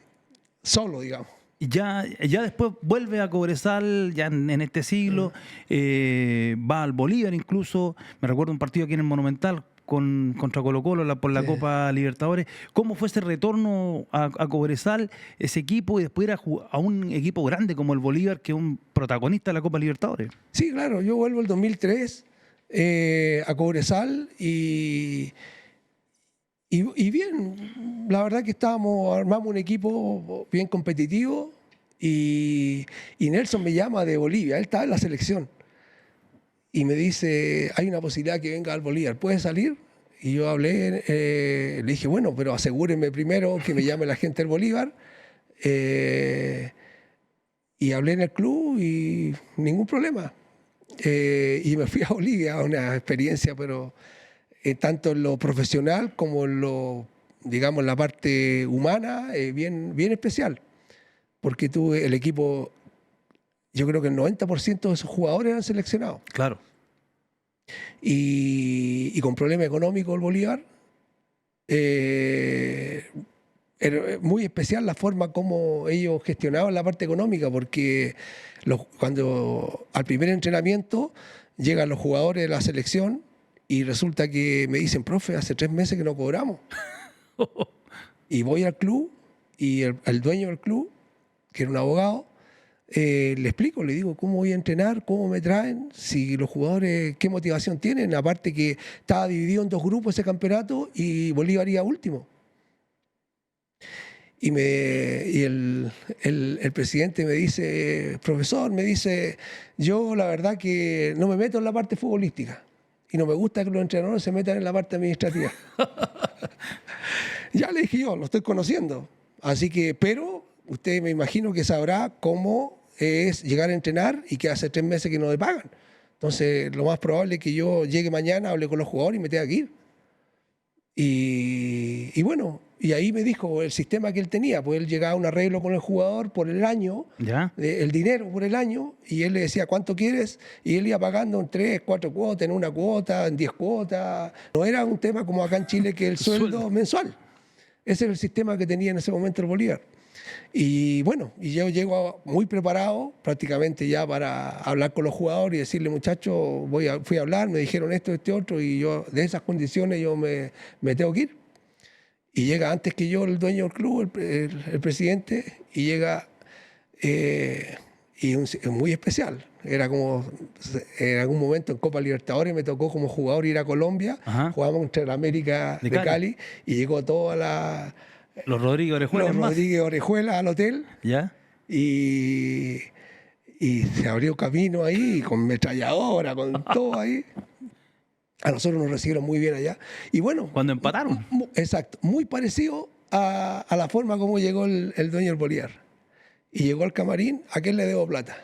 solo, digamos. Y ya después vuelve a Cobresal, ya en este siglo, va al Bolívar incluso. Me recuerdo un partido aquí en el Monumental contra Colo-Colo por la Copa Libertadores. ¿Cómo fue ese retorno a Cobresal, ese equipo, y después ir a un equipo grande como el Bolívar, que es un protagonista de la Copa Libertadores? Sí, claro. Yo vuelvo el 2003 a Cobresal y bien, la verdad que armamos un equipo bien competitivo, y Nelson me llama de Bolivia, él estaba en la selección. Y me dice, hay una posibilidad que venga al Bolívar, ¿puedes salir? Y yo hablé, le dije, bueno, pero asegúrenme primero que me llame la gente del Bolívar. Y hablé en el club y ningún problema. Y me fui a Bolivia, una experiencia, pero tanto en lo profesional como en lo, digamos, en la parte humana, bien especial. Porque tuve el equipo. Yo creo que el 90% de esos jugadores eran seleccionados. Claro. Y con problema económico el Bolívar. Era muy especial la forma como ellos gestionaban la parte económica, porque cuando al primer entrenamiento llegan los jugadores de la selección y resulta que me dicen, profe, hace 3 meses que no cobramos. Y voy al club y el dueño del club, que era un abogado, le explico, le digo, ¿cómo voy a entrenar? ¿Cómo me traen? Si los jugadores, ¿qué motivación tienen? Aparte que estaba dividido en 2 grupos ese campeonato y Bolívar iba último. Y el presidente me dice, profesor, me dice, yo la verdad que no me meto en la parte futbolística y no me gusta que los entrenadores se metan en la parte administrativa. Ya le dije yo, lo estoy conociendo. Así que, pero usted me imagino que sabrá cómo es llegar a entrenar y que hace 3 meses que no le pagan. Entonces, lo más probable es que yo llegue mañana, hable con los jugadores y me tenga que ir. Y bueno, y ahí me dijo el sistema que él tenía, pues él llegaba a un arreglo con el jugador por el año, el dinero por el año, y él le decía, ¿cuánto quieres? Y él iba pagando en 3, 4 cuotas, en 1 cuota, en 10 cuotas. No era un tema como acá en Chile, que el sueldo mensual. Ese era el sistema que tenía en ese momento el Bolívar. Y bueno, y yo llego muy preparado prácticamente ya para hablar con los jugadores y decirle, muchachos, fui a hablar, me dijeron esto, este otro, y yo de esas condiciones yo me tengo que ir. Y llega antes que yo el dueño del club, el presidente, y llega y es muy especial. Era como en algún momento en Copa Libertadores me tocó como jugador ir a Colombia, jugábamos contra el América de Cali, y llegó toda los Rodríguez Orejuela al hotel. ¿Ya? Y se abrió camino ahí, con metralladora, con todo ahí. A nosotros nos recibieron muy bien allá. Y bueno. Cuando empataron. Exacto. Muy parecido a la forma como llegó el dueño del Bolívar. Y llegó al camarín, ¿a quién le debo plata?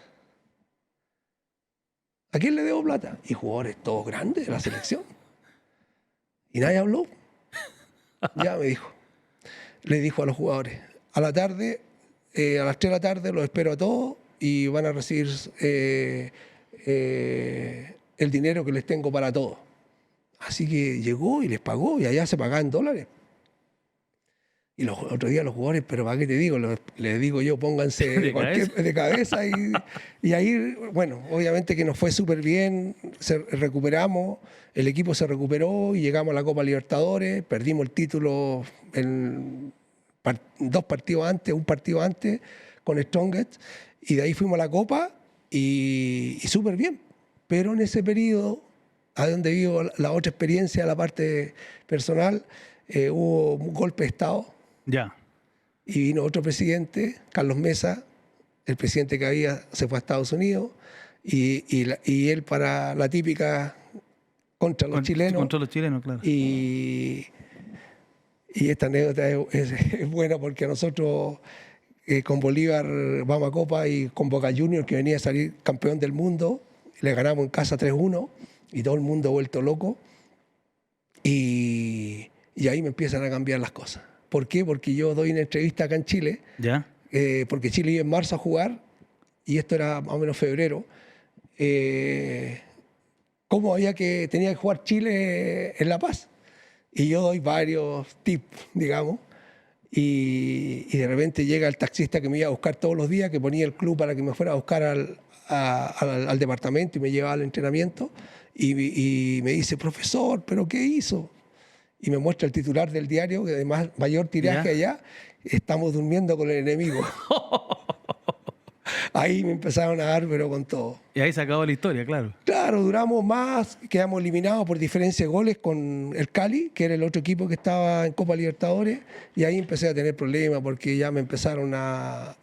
¿A quién le debo plata? Y jugadores todos grandes de la selección. Y nadie habló. Ya me dijo. Le dijo a los jugadores, a la tarde, a las 3 de la tarde los espero a todos y van a recibir el dinero que les tengo para todos. Así que llegó y les pagó, y allá se pagaba en dólares. Y los otros días los jugadores, pero ¿para qué te digo? Les digo yo, pónganse de cabeza y ahí, bueno, obviamente que nos fue súper bien, recuperamos, el equipo se recuperó y llegamos a la Copa Libertadores, perdimos el título en 2 partidos antes, un partido antes con Strongest, y de ahí fuimos a la Copa y súper bien. Pero en ese periodo, a donde vivo la otra experiencia, la parte personal, hubo un golpe de Estado. Ya. Y vino otro presidente, Carlos Mesa, el presidente que había se fue a Estados Unidos, y él para la típica contra los chilenos. Contra los chilenos, claro. Y esta anécdota es buena porque a nosotros con Bolívar vamos a Copa y con Boca Juniors, que venía a salir campeón del mundo, le ganamos en casa 3-1 y todo el mundo vuelto loco. Y ahí me empiezan a cambiar las cosas. ¿Por qué? Porque yo doy una entrevista acá en Chile, ¿Ya? Porque Chile iba en marzo a jugar, y esto era más o menos febrero, cómo tenía que jugar Chile en La Paz. Y yo doy varios tips, digamos, y de repente llega el taxista que me iba a buscar todos los días, que ponía el club para que me fuera a buscar al departamento y me llevaba al entrenamiento, y me dice, profesor, ¿pero qué hizo? Y me muestra el titular del diario, que además mayor tiraje allá, estamos durmiendo con el enemigo. Ahí me empezaron a dar, pero con todo. Y ahí se acabó la historia, claro. Claro, duramos más, quedamos eliminados por diferencia de goles con el Cali, que era el otro equipo que estaba en Copa Libertadores, y ahí empecé a tener problemas porque ya me empezaron a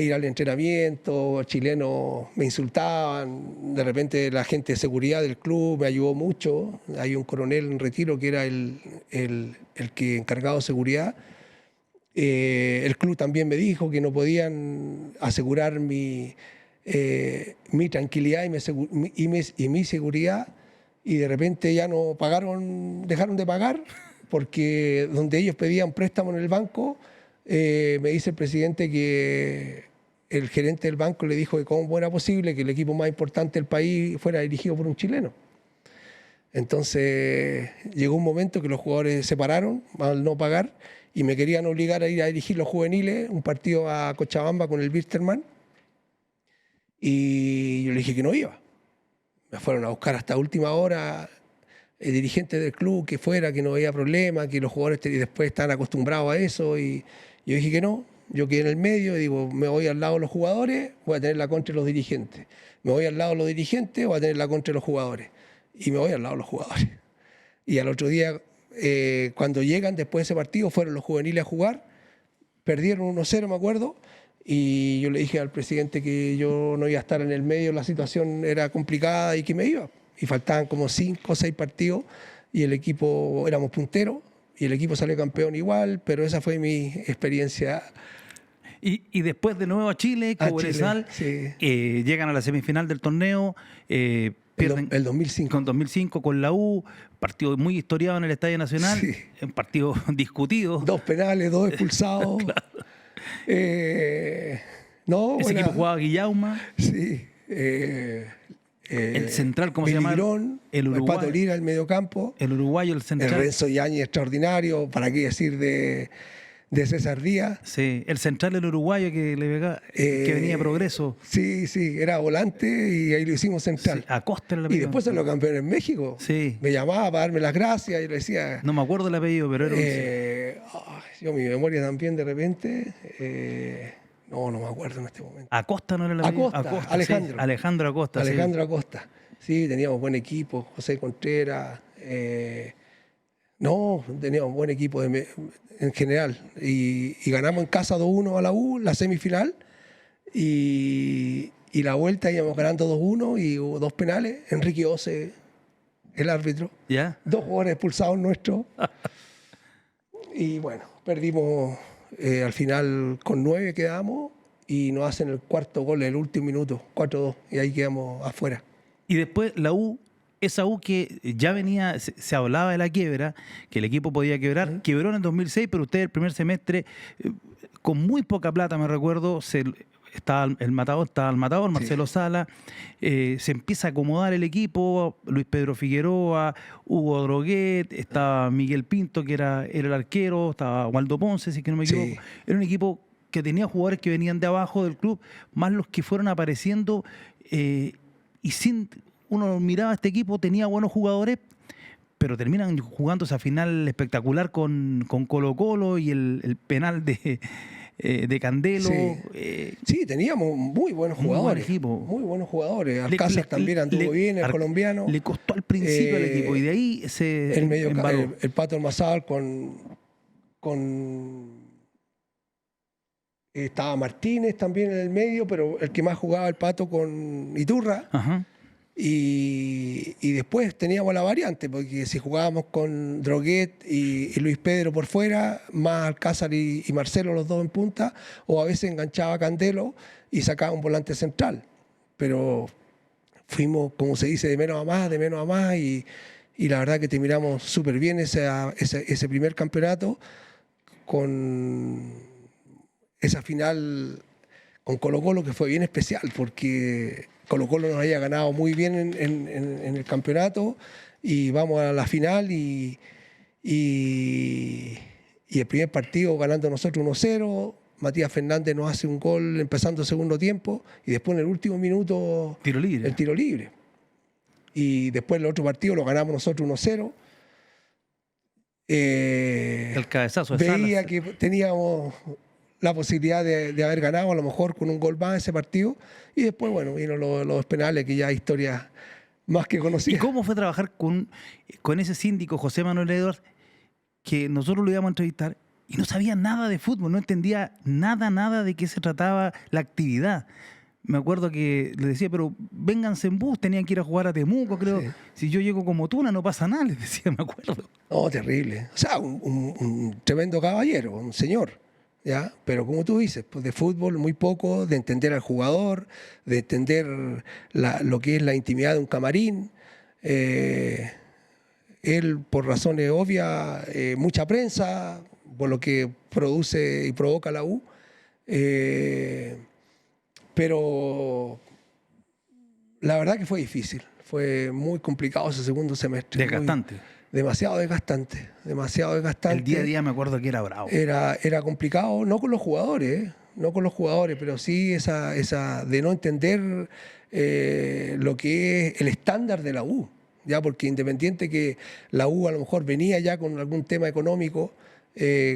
ir al entrenamiento, chilenos me insultaban, de repente la gente de seguridad del club me ayudó mucho, hay un coronel en retiro que era el que encargado de seguridad. El club también me dijo que no podían asegurar mi tranquilidad y mi seguridad, y de repente ya no pagaron, dejaron de pagar, porque donde ellos pedían préstamo en el banco, me dice el presidente que el gerente del banco le dijo que cómo era posible que el equipo más importante del país fuera dirigido por un chileno. Entonces llegó un momento que los jugadores se pararon al no pagar y me querían obligar a ir a dirigir los juveniles, un partido a Cochabamba con el Wilstermann, y yo le dije que no iba. Me fueron a buscar hasta última hora el dirigente del club, que fuera, que no había problema, que los jugadores después están acostumbrados a eso, y yo dije que no. Yo quedé en el medio y digo, me voy al lado de los jugadores, voy a tener la contra de los dirigentes. Me voy al lado de los dirigentes, voy a tener la contra de los jugadores. Y me voy al lado de los jugadores. Y al otro día, cuando llegan después de ese partido, fueron los juveniles a jugar, perdieron 1-0, me acuerdo, y yo le dije al presidente que yo no iba a estar en el medio, la situación era complicada y que me iba. Y faltaban como 5 o 6 partidos y el equipo, éramos punteros, y el equipo salió campeón igual, pero esa fue mi experiencia. Y después de nuevo a Chile, Cobresal, sí. Llegan a la semifinal del torneo, pierden el 2005. Con 2005 con la U, partido muy historiado en el Estadio Nacional, Sí. un partido discutido. 2 penales, 2 expulsados. Claro. Ese equipo jugaba Guillauma. Sí. El central, ¿cómo se llama? El Pato Lira, el mediocampo. El uruguayo, el central. El Renzo Yáñez, extraordinario. ¿Para qué decir de César Díaz? Sí, el central, el uruguayo que venía a Progreso. Sí, era volante y ahí lo hicimos central. Sí, Acosta era el Y apellido. después se lo campeón en México. Sí. Me llamaba para darme las gracias y le decía... No me acuerdo el apellido, pero era yo mi memoria también de repente... No me acuerdo en este momento. Acosta no era el apellido. Acosta, Alejandro. Sí. Alejandro Acosta. Alejandro Acosta. Sí, teníamos buen equipo. José Contreras. Teníamos buen equipo en general. Y ganamos en casa 2-1 a la U, la semifinal. Y la vuelta íbamos ganando 2-1 y hubo 2 penales. Enrique Ose, el árbitro. ¿Ya? 2 jugadores expulsados nuestros. Y bueno, perdimos al final con 9 quedamos y nos hacen el cuarto gol en el último minuto, 4-2, y ahí quedamos afuera. Y después la U, esa U que ya venía, se hablaba de la quiebra, que el equipo podía quebrar, quebró en el 2006, pero usted el primer semestre, con muy poca plata, me recuerdo, estaba el matador, Marcelo Sala, se empieza a acomodar el equipo, Luis Pedro Figueroa, Hugo Droguet, estaba Miguel Pinto, que era el arquero, estaba Waldo Ponce, si es que no me equivoco. Sí. Era un equipo que tenía jugadores que venían de abajo del club, más los que fueron apareciendo, y uno miraba a este equipo, tenía buenos jugadores, pero terminan jugando esa final espectacular con Colo-Colo y el penal de Candelo. Sí, teníamos muy buenos jugadores. Muy buen equipo. Muy buenos jugadores. Alcázar también anduvo bien, el colombiano. Le costó al principio al equipo y de ahí se el medio embaló. el Pato Almazal estaba Martínez también en el medio, pero el que más jugaba el Pato con Iturra. Ajá. Y después teníamos la variante, porque si jugábamos con Droguet y Luis Pedro por fuera, más Alcázar y Marcelo, los dos en punta, o a veces enganchaba a Candelo y sacaba un volante central. Pero fuimos, como se dice, de menos a más, y la verdad que terminamos súper bien ese primer campeonato con esa final con Colo-Colo, que fue bien especial, porque Colo-Colo nos había ganado muy bien en el campeonato y vamos a la final y el primer partido ganando nosotros 1-0, Matías Fernández nos hace un gol empezando el segundo tiempo y después en el último minuto el tiro libre. Y después el otro partido lo ganamos nosotros 1-0. El cabezazo de veía Salas. que teníamos la posibilidad de haber ganado a lo mejor con un gol más ese partido, y después bueno, vino los penales, que ya historia más que conocida. ¿Y cómo fue trabajar con ese síndico José Manuel Edwards, que nosotros lo íbamos a entrevistar y no sabía nada de fútbol, no entendía nada de qué se trataba la actividad? Me acuerdo que le decía, pero vénganse en bus, tenían que ir a jugar a Temuco, creo. Sí. Si yo llego como Tuna no pasa nada, les decía, me acuerdo. No, terrible. O sea, un tremendo caballero, un señor. ¿Ya? Pero como tú dices, pues de fútbol muy poco, de entender al jugador, de entender lo que es la intimidad de un camarín. Él, por razones obvias, mucha prensa, por lo que produce y provoca la U. Pero la verdad que fue difícil, fue muy complicado ese segundo semestre. Desgastante. Demasiado desgastante. El día a día me acuerdo que era bravo. Era complicado, no con los jugadores, pero sí esa de no entender lo que es el estándar de la U, ya, porque independiente que la U a lo mejor venía ya con algún tema económico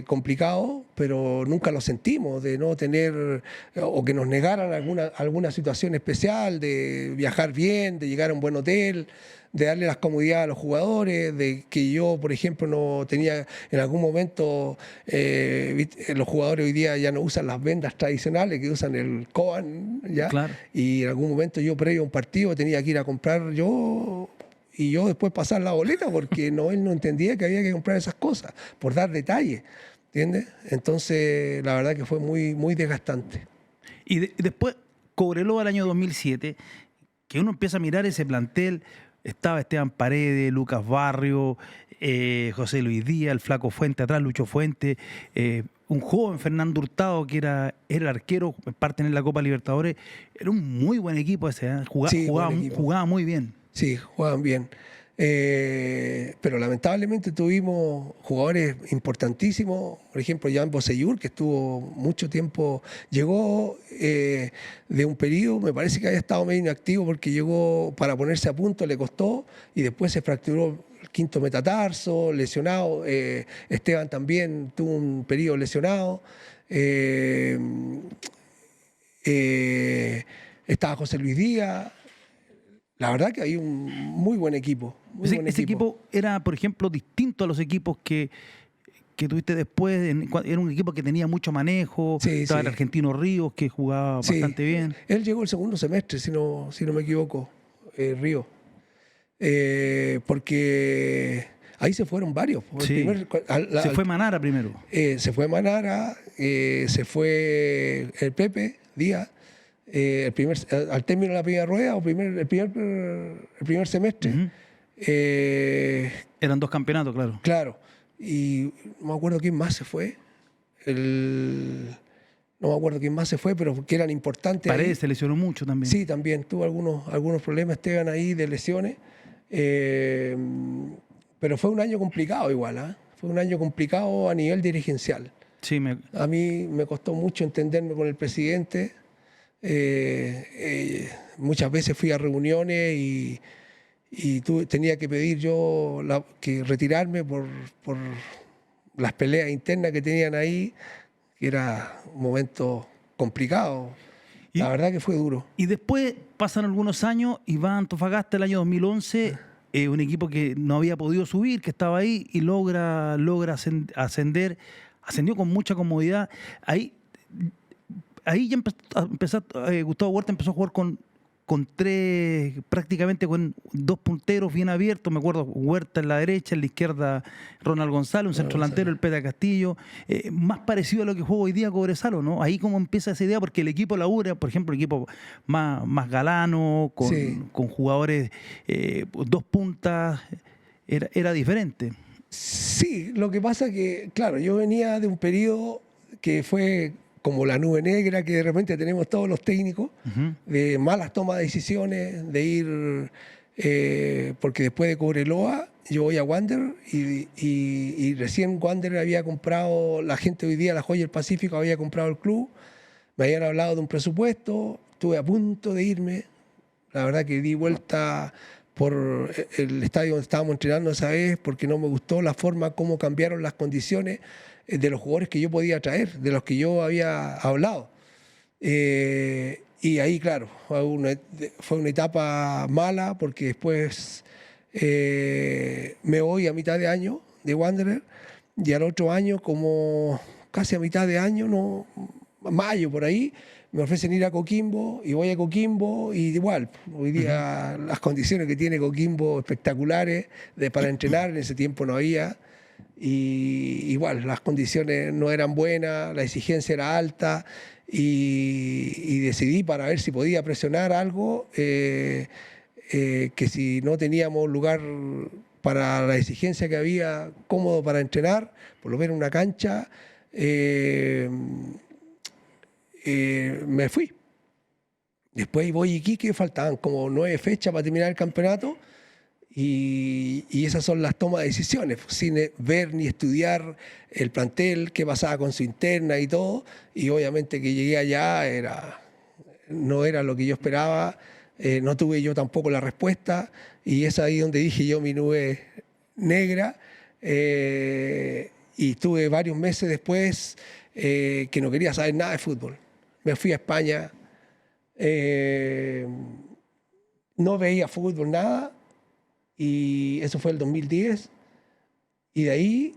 complicado, pero nunca lo sentimos, de no tener o que nos negaran alguna situación especial, de viajar bien, de llegar a un buen hotel, de darle las comodidades a los jugadores, de que yo, por ejemplo, no tenía en algún momento, los jugadores hoy día ya no usan las vendas tradicionales, que usan el Coan, ¿ya? Claro. Y en algún momento yo, previo a un partido, tenía que ir a comprar yo, y yo después pasar la boleta, porque él no entendía que había que comprar esas cosas, por dar detalles, ¿entiendes? Entonces, la verdad que fue muy desgastante. Y después, Cobreloa el año 2007, que uno empieza a mirar ese plantel. Estaba Esteban Paredes, Lucas Barrio, José Luis Díaz, el Flaco Fuente atrás, Lucho Fuente, un joven Fernando Hurtado, que era el arquero, parte en la Copa Libertadores. Era un muy buen equipo ese, ¿eh? Jugaba muy bien. Sí, jugaban bien. Pero lamentablemente tuvimos jugadores importantísimos, por ejemplo, Jan Boseyur, que estuvo mucho tiempo, llegó de un periodo, me parece que había estado medio inactivo porque llegó para ponerse a punto, le costó, y después se fracturó el quinto metatarso, lesionado. Esteban también tuvo un periodo lesionado. Estaba José Luis Díaz. La verdad que hay un muy buen equipo. Ese equipo era, por ejemplo, distinto a los equipos que tuviste después. Era un equipo que tenía mucho manejo. Estaba el argentino Ríos, que jugaba bastante bien. Él llegó el segundo semestre, si no me equivoco, Ríos. Porque ahí se fueron varios. Sí. Se fue Manara primero. Se fue Manara, se fue el Pepe Díaz, al término de la primera rueda, el primer semestre. Ujú. Eran 2 campeonatos, claro. Claro, y no me acuerdo quién más se fue. No me acuerdo quién más se fue, pero que eran importantes. Paredes se lesionó mucho también. Sí, también tuvo algunos problemas Esteban ahí de lesiones. Pero fue un año complicado igual, ¿eh? Fue un año complicado a nivel dirigencial. Sí, A mí me costó mucho entenderme con el presidente. Muchas veces fui a reuniones y tenía que pedir yo que retirarme por las peleas internas que tenían ahí, que era un momento complicado. La verdad que fue duro. Y después pasan algunos años y va a Antofagasta el año 2011, un equipo que no había podido subir, que estaba ahí y logra ascender, ascendió con mucha comodidad. Ahí ya Gustavo Huerta empezó a jugar con prácticamente con 2 punteros bien abiertos. Me acuerdo, Huerta en la derecha, en la izquierda Ronald González, un centro delantero, el Peta Castillo. Más parecido a lo que juega hoy día Cobresalo, ¿no? Ahí como empieza esa idea, porque el equipo labura, por ejemplo, el equipo más galano, con jugadores 2 puntas, era diferente. Sí, lo que pasa que, claro, yo venía de un periodo que fue como la nube negra que de repente tenemos todos los técnicos, de malas tomas de decisiones, de ir, porque después de Cobreloa yo voy a Wander y recién Wander había comprado, la gente hoy día, la Joya del Pacífico, había comprado el club, me habían hablado de un presupuesto, estuve a punto de irme, la verdad que di vuelta por el estadio donde estábamos entrenando esa vez, porque no me gustó la forma como cambiaron las condiciones de los jugadores que yo podía traer, de los que yo había hablado. Y ahí, claro, fue una etapa mala, porque después me voy a mitad de año de Wanderer, y al otro año, como casi a mitad de año, no, mayo por ahí, me ofrecen ir a Coquimbo y voy a Coquimbo y igual, hoy día las condiciones que tiene Coquimbo espectaculares para entrenar, en ese tiempo no había, y igual las condiciones no eran buenas, la exigencia era alta y decidí, para ver si podía presionar algo, que si no teníamos lugar para la exigencia que había cómodo para entrenar, por lo menos una cancha, me fui. Después voy a Iquique, faltaban como 9 fechas para terminar el campeonato y esas son las tomas de decisiones, sin ver ni estudiar el plantel, qué pasaba con su interna y todo, y obviamente que llegué allá no era lo que yo esperaba, no tuve yo tampoco la respuesta y es ahí donde dije yo mi nube negra, y tuve varios meses después que no quería saber nada de fútbol. Me fui a España, no veía fútbol, nada, y eso fue el 2010. Y de ahí,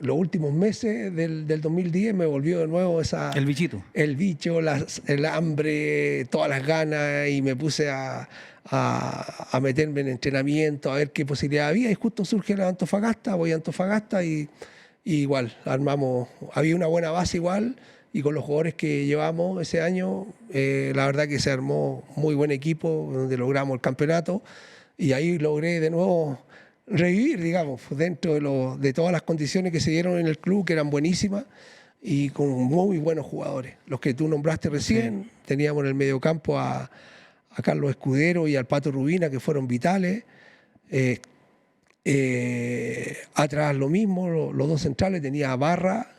los últimos meses del 2010, me volvió de nuevo el bichito. El bicho, el hambre, todas las ganas, y me puse a meterme en entrenamiento, a ver qué posibilidad había, y justo surge la Antofagasta, voy a Antofagasta y igual, había una buena base igual, y con los jugadores que llevamos ese año, la verdad que se armó muy buen equipo, donde logramos el campeonato, y ahí logré de nuevo revivir, digamos, dentro de todas las condiciones que se dieron en el club, que eran buenísimas, y con muy buenos jugadores. Los que tú nombraste recién, sí. Teníamos en el mediocampo a Carlos Escudero y al Pato Rubina, que fueron vitales. Atrás lo mismo, los 2 centrales, tenía a Barra,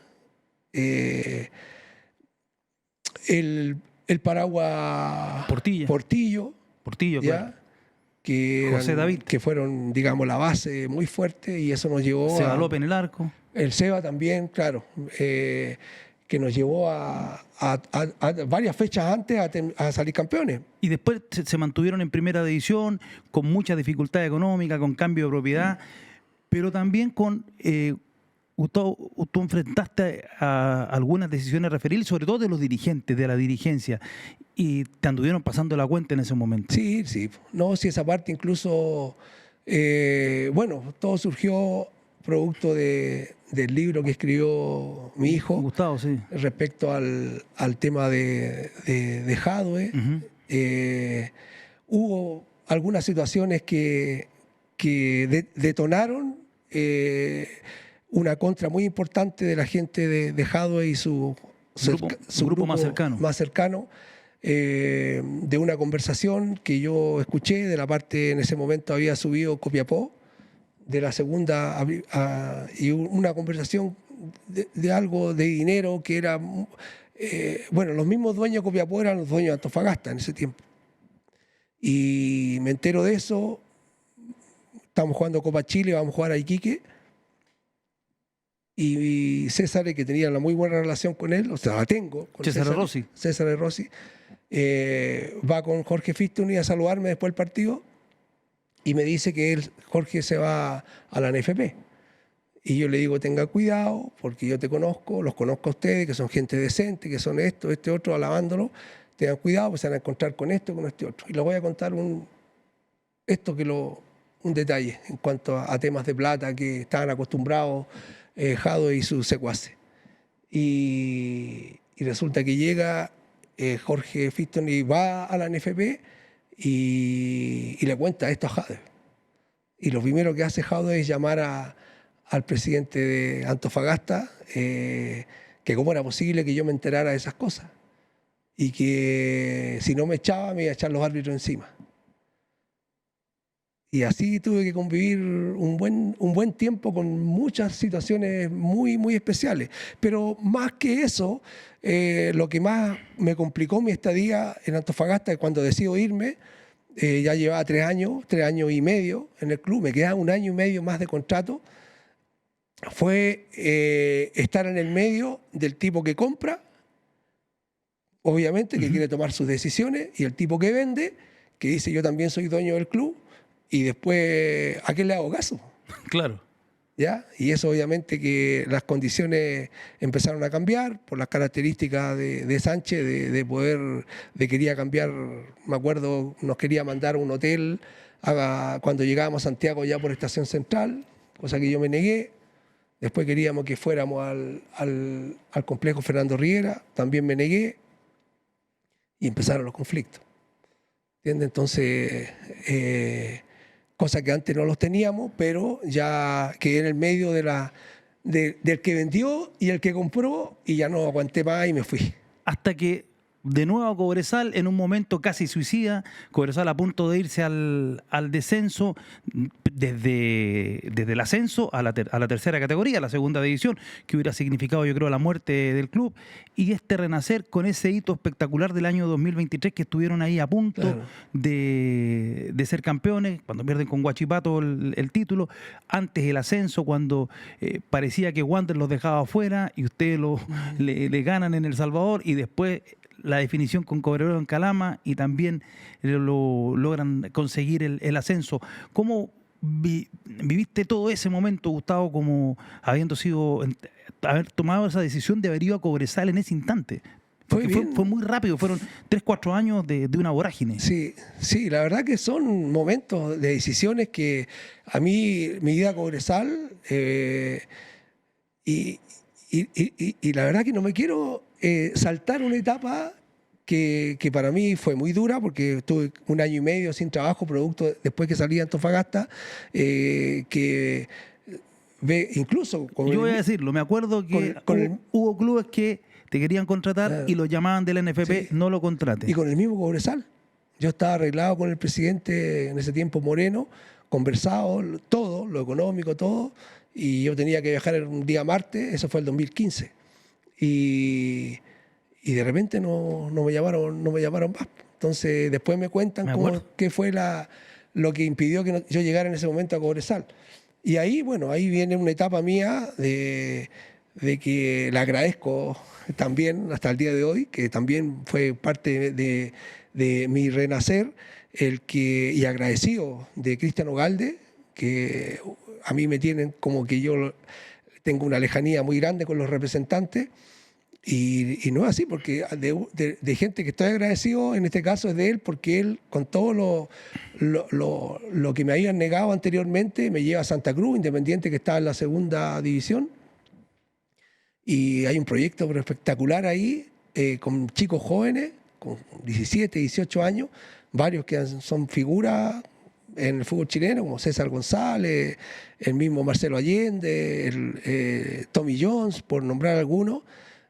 el Paraguas Portillo, ¿ya? Claro. José David, que fueron, digamos, la base muy fuerte, y eso nos llevó Seba López en el arco. El Seba también, claro, que nos llevó a varias fechas antes a salir campeones. Y después se mantuvieron en primera división, con mucha dificultad económica, con cambio de propiedad, pero también con... tú enfrentaste a algunas decisiones referibles, sobre todo de los dirigentes, de la dirigencia, y te anduvieron pasando la cuenta en ese momento. Sí. No, sí, esa parte incluso, bueno, todo surgió producto del libro que escribió mi hijo Gustavo, sí. respecto al tema de Jadwe. Ujú. Hubo algunas situaciones que detonaron una contra muy importante de la gente de Jadwe y su Grupo más cercano. De una conversación que yo escuché de la parte, en ese momento había subido Copiapó, de la segunda, y una conversación de algo de dinero que era, bueno, los mismos dueños de Copiapó eran los dueños de Antofagasta en ese tiempo. Y me entero de eso, estamos jugando Copa Chile, vamos a jugar a Iquique, y César, que tenía una muy buena relación con él, o sea, la tengo, con César Rossi. César Rossi, va con Jorge Fistoni a saludarme después del partido y me dice que Jorge se va a la NFP. Y yo le digo, tenga cuidado, porque yo te conozco, los conozco a ustedes, que son gente decente, que son esto, este otro, alabándolo. Tengan cuidado, pues se van a encontrar con esto, con este otro. Y les voy a contar un detalle en cuanto a temas de plata que estaban acostumbrados Jadwe y sus secuaces. Y resulta que llega Jorge Fistoni, va a la NFP y le cuenta esto a Jadwe. Y lo primero que hace Jadwe es llamar al presidente de Antofagasta, que cómo era posible que yo me enterara de esas cosas. Y que si no me echaba, me iba a echar los árbitros encima. Y así tuve que convivir un buen tiempo con muchas situaciones muy, muy especiales. Pero más que eso, lo que más me complicó mi estadía en Antofagasta es cuando decido irme. Ya llevaba 3 años y medio en el club, me quedaba 1 año y medio más de contrato. Fue estar en el medio del tipo que compra, obviamente, que quiere tomar sus decisiones, y el tipo que vende, que dice yo también soy dueño del club, y después, ¿a quién le hago caso? Claro. ¿Ya? Y eso obviamente que las condiciones empezaron a cambiar por las características de Sánchez, de quería cambiar, me acuerdo, nos quería mandar a un hotel cuando llegábamos a Santiago ya por Estación Central, cosa que yo me negué. Después queríamos que fuéramos al complejo Fernando Riera, también me negué, y empezaron los conflictos. ¿Entiendes? Entonces, cosas que antes no los teníamos, pero ya quedé en el medio del que vendió y el que compró, y ya no aguanté más y me fui. Hasta que de nuevo a Cobresal, en un momento casi suicida, Cobresal a punto de irse al descenso, desde el ascenso a la tercera categoría, la segunda división, que hubiera significado, yo creo, la muerte del club, y este renacer con ese hito espectacular del año 2023, que estuvieron ahí a punto, claro, de ser campeones, cuando pierden con Huachipato el título, antes el ascenso, cuando parecía que Wander los dejaba afuera y ustedes le ganan en El Salvador, y después la definición con Cobreloa en Calama, y también lo logran conseguir el ascenso. ¿Cómo viviste todo ese momento, Gustavo, como haber tomado esa decisión de haber ido a Cobresal en ese instante? Porque fue muy rápido, fueron 3, 4 años de una vorágine. Sí, la verdad que son momentos de decisiones que a mí, mi ida a Cobresal, y la verdad que no me quiero saltar una etapa que para mí fue muy dura, porque estuve 1 año y medio sin trabajo, producto después que salí de Antofagasta, incluso... Yo voy a decirlo, me acuerdo que hubo clubes que te querían contratar y lo llamaban de la NFP, sí, no lo contrates. Y con el mismo Cobresal. Yo estaba arreglado con el presidente en ese tiempo, Moreno, conversado, todo, lo económico, todo, y yo tenía que viajar un día martes, eso fue el 2015. Y de repente no me llamaron más. Entonces después me cuentan qué fue lo que impidió que yo llegara en ese momento a Cobresal. Y ahí, bueno, ahí viene una etapa mía de que le agradezco también hasta el día de hoy, que también fue parte de mi renacer, y agradecido de Cristian Ogalde, que a mí me tienen como que yo tengo una lejanía muy grande con los representantes, Y no es así, porque de gente que estoy agradecido, en este caso es de él, porque él, con todo lo que me habían negado anteriormente, me lleva a Santa Cruz, Independiente, que está en la segunda división. Y hay un proyecto espectacular ahí, con chicos jóvenes, con 17, 18 años, varios que son figuras en el fútbol chileno, como César González, el mismo Marcelo Allende, Tommy Jones, por nombrar algunos.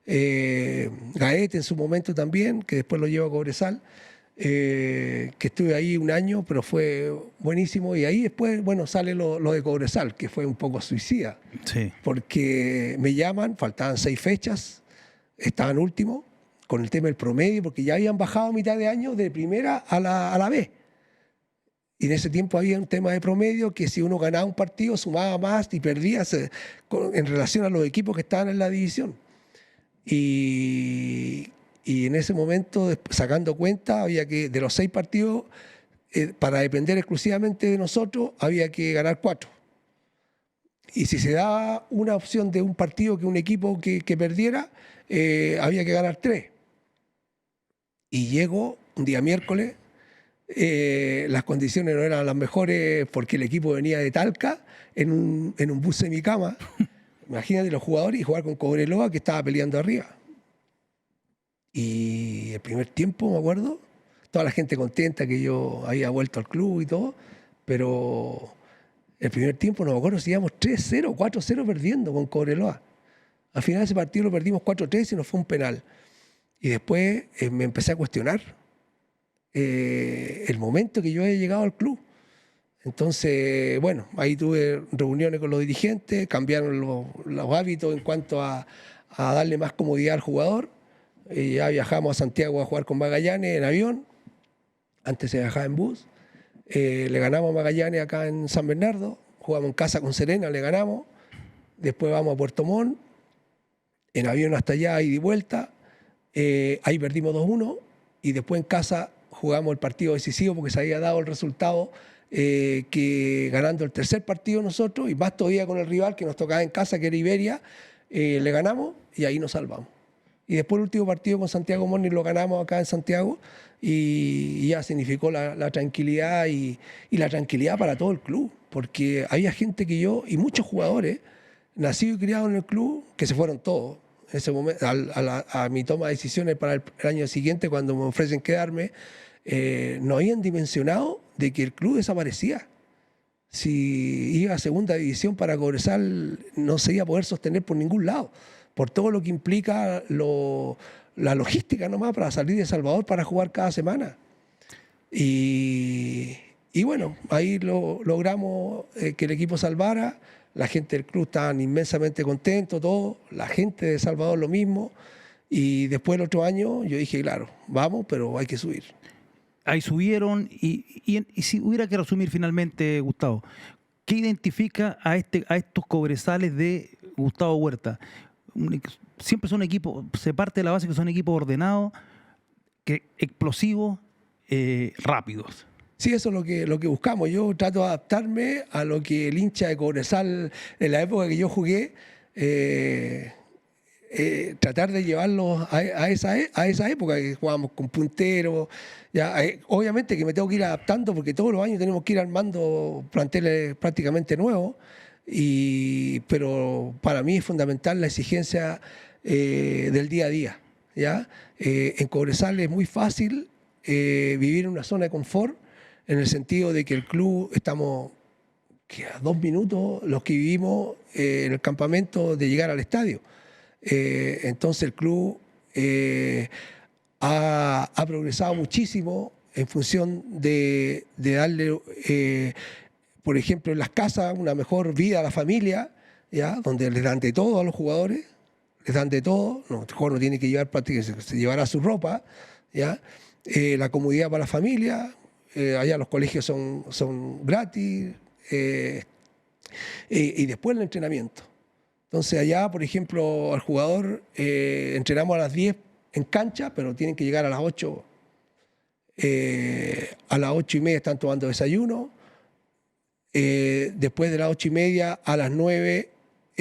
Gaete en su momento también, que después lo llevo a Cobresal, que estuve ahí un año, pero fue buenísimo. Y ahí después, bueno, sale lo de Cobresal, que fue un poco suicida, Sí. porque me llaman, faltaban 6 fechas, estaban últimos, con el tema del promedio, porque ya habían bajado a mitad de año de primera a la B. Y en ese tiempo había un tema de promedio que si uno ganaba un partido sumaba más y perdía en relación a los equipos que estaban en la división. Y en ese momento, sacando cuenta, había que, de los 6 partidos, para depender exclusivamente de nosotros, había que ganar 4. Y si se daba una opción de un partido que un equipo que perdiera, había que ganar 3. Y llego un día miércoles, las condiciones no eran las mejores porque el equipo venía de Talca en un bus semicama. Imagínate los jugadores y jugar con Cobreloa, que estaba peleando arriba. Y el primer tiempo, me acuerdo, toda la gente contenta que yo había vuelto al club y todo, pero el primer tiempo, no me acuerdo si íbamos 3-0, 4-0 perdiendo con Cobreloa. Al final de ese partido lo perdimos 4-3 y nos fue un penal. Y después me empecé a cuestionar el momento que yo había llegado al club. Entonces, bueno, ahí tuve reuniones con los dirigentes, cambiaron los hábitos en cuanto a darle más comodidad al jugador. Ya viajamos a Santiago a jugar con Magallanes en avión, antes se viajaba en bus. Le ganamos a Magallanes acá en San Bernardo, jugamos en casa con Serena, le ganamos. Después vamos a Puerto Montt, en avión hasta allá, ida y vuelta. Ahí perdimos 2-1 y después en casa jugamos el partido decisivo porque se había dado el resultado, que ganando el tercer partido nosotros, y más todavía con el rival que nos tocaba en casa, que era Iberia, le ganamos y ahí nos salvamos. Y después el último partido con Santiago Morning lo ganamos acá en Santiago y ya significó la tranquilidad y la tranquilidad para todo el club, porque había gente que yo, y muchos jugadores, nacidos y criados en el club, que se fueron todos. En ese momento, a mi toma de decisiones para el año siguiente, cuando me ofrecen quedarme, no habían dimensionado de que el club desaparecía. Si iba a segunda división para Cobresal, no se iba a poder sostener por ningún lado, por todo lo que implica la logística nomás para salir de Salvador para jugar cada semana. Y bueno, ahí logramos que el equipo salvara. La gente del club estaba inmensamente contento, todo. La gente de Salvador lo mismo. Y después el otro año yo dije, claro, vamos, pero hay que subir. Ahí subieron y si hubiera que resumir finalmente, Gustavo, ¿qué identifica a estos Cobresales de Gustavo Huerta? Siempre son equipos, se parte de la base que son equipos ordenados, explosivos, rápidos. Sí, eso es lo que buscamos. Yo trato de adaptarme a lo que el hincha de Cobresal en la época que yo jugué, tratar de llevarlos a esa época que jugábamos con punteros. Ya, obviamente que me tengo que ir adaptando porque todos los años tenemos que ir armando planteles prácticamente nuevos, pero para mí es fundamental la exigencia del día a día. ¿Ya? En Cobresal es muy fácil vivir en una zona de confort, en el sentido de que el club estamos a 2 minutos los que vivimos en el campamento de llegar al estadio. Entonces el club ha progresado muchísimo en función de darle, por ejemplo, en las casas una mejor vida a la familia, ¿ya? Donde les dan de todo a los jugadores, les dan de todo. No, el jugador no tiene que llevar prácticamente, se llevará su ropa, ¿ya? La comodidad para la familia, allá los colegios son gratis, y después el entrenamiento. Entonces allá, por ejemplo, al jugador entrenamos a las 10 en cancha, pero tienen que llegar a las 8. A las 8:30 están tomando desayuno. Después de las 8:30 a las 9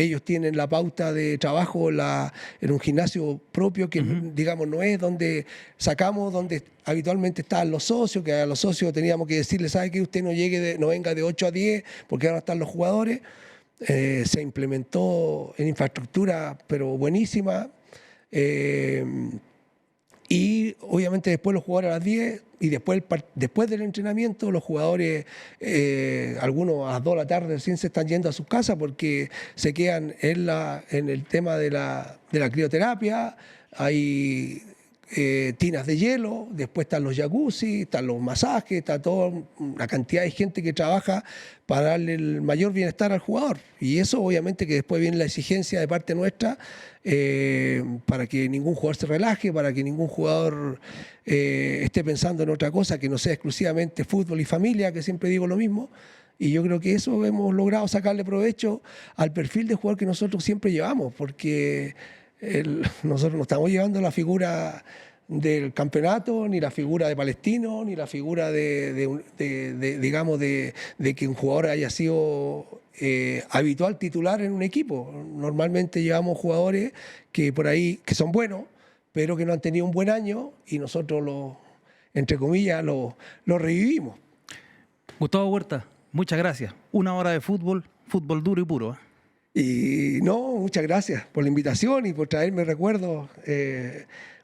ellos tienen la pauta de trabajo en un gimnasio propio que, digamos, no es donde sacamos, donde habitualmente estaban los socios, que a los socios teníamos que decirles, ¿sabe qué? Usted no venga de 8 a 10 porque ahora están los jugadores. Se implementó en infraestructura, pero buenísima. Y obviamente después los jugadores a las 10 y después del entrenamiento los jugadores, algunos a las 2 de la tarde recién se están yendo a sus casas porque se quedan en el tema de la crioterapia. Hay tinas de hielo, después están los jacuzzi, están los masajes, está toda una cantidad de gente que trabaja para darle el mayor bienestar al jugador. Y eso obviamente que después viene la exigencia de parte nuestra para que ningún jugador se relaje, para que ningún jugador esté pensando en otra cosa que no sea exclusivamente fútbol y familia, que siempre digo lo mismo. Y yo creo que eso hemos logrado sacarle provecho al perfil de jugador que nosotros siempre llevamos, porque nosotros no estamos llevando la figura del campeonato, ni la figura de Palestino, ni la figura digamos, de que un jugador haya sido habitual titular en un equipo. Normalmente llevamos jugadores que por ahí, que son buenos, pero que no han tenido un buen año y nosotros, entre comillas, lo revivimos. Gustavo Huerta, muchas gracias. 1 hora de fútbol, fútbol duro y puro. Y no, muchas gracias por la invitación y por traerme recuerdos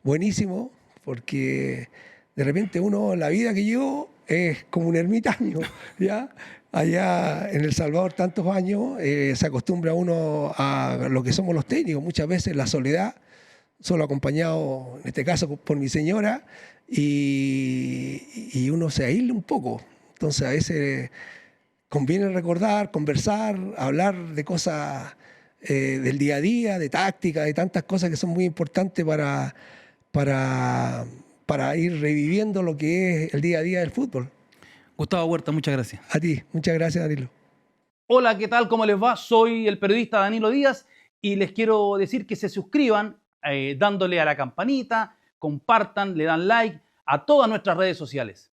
buenísimos, porque de repente uno en la vida que llevo es como un ermitaño, ¿ya? Allá en El Salvador tantos años se acostumbra uno a lo que somos los técnicos, muchas veces la soledad, solo acompañado en este caso por mi señora, y uno se aísla un poco. Entonces a veces conviene recordar, conversar, hablar de cosas del día a día, de táctica, de tantas cosas que son muy importantes para ir reviviendo lo que es el día a día del fútbol. Gustavo Huerta, muchas gracias. A ti, muchas gracias, Danilo. Hola, ¿qué tal? ¿Cómo les va? Soy el periodista Danilo Díaz y les quiero decir que se suscriban dándole a la campanita, compartan, le dan like a todas nuestras redes sociales.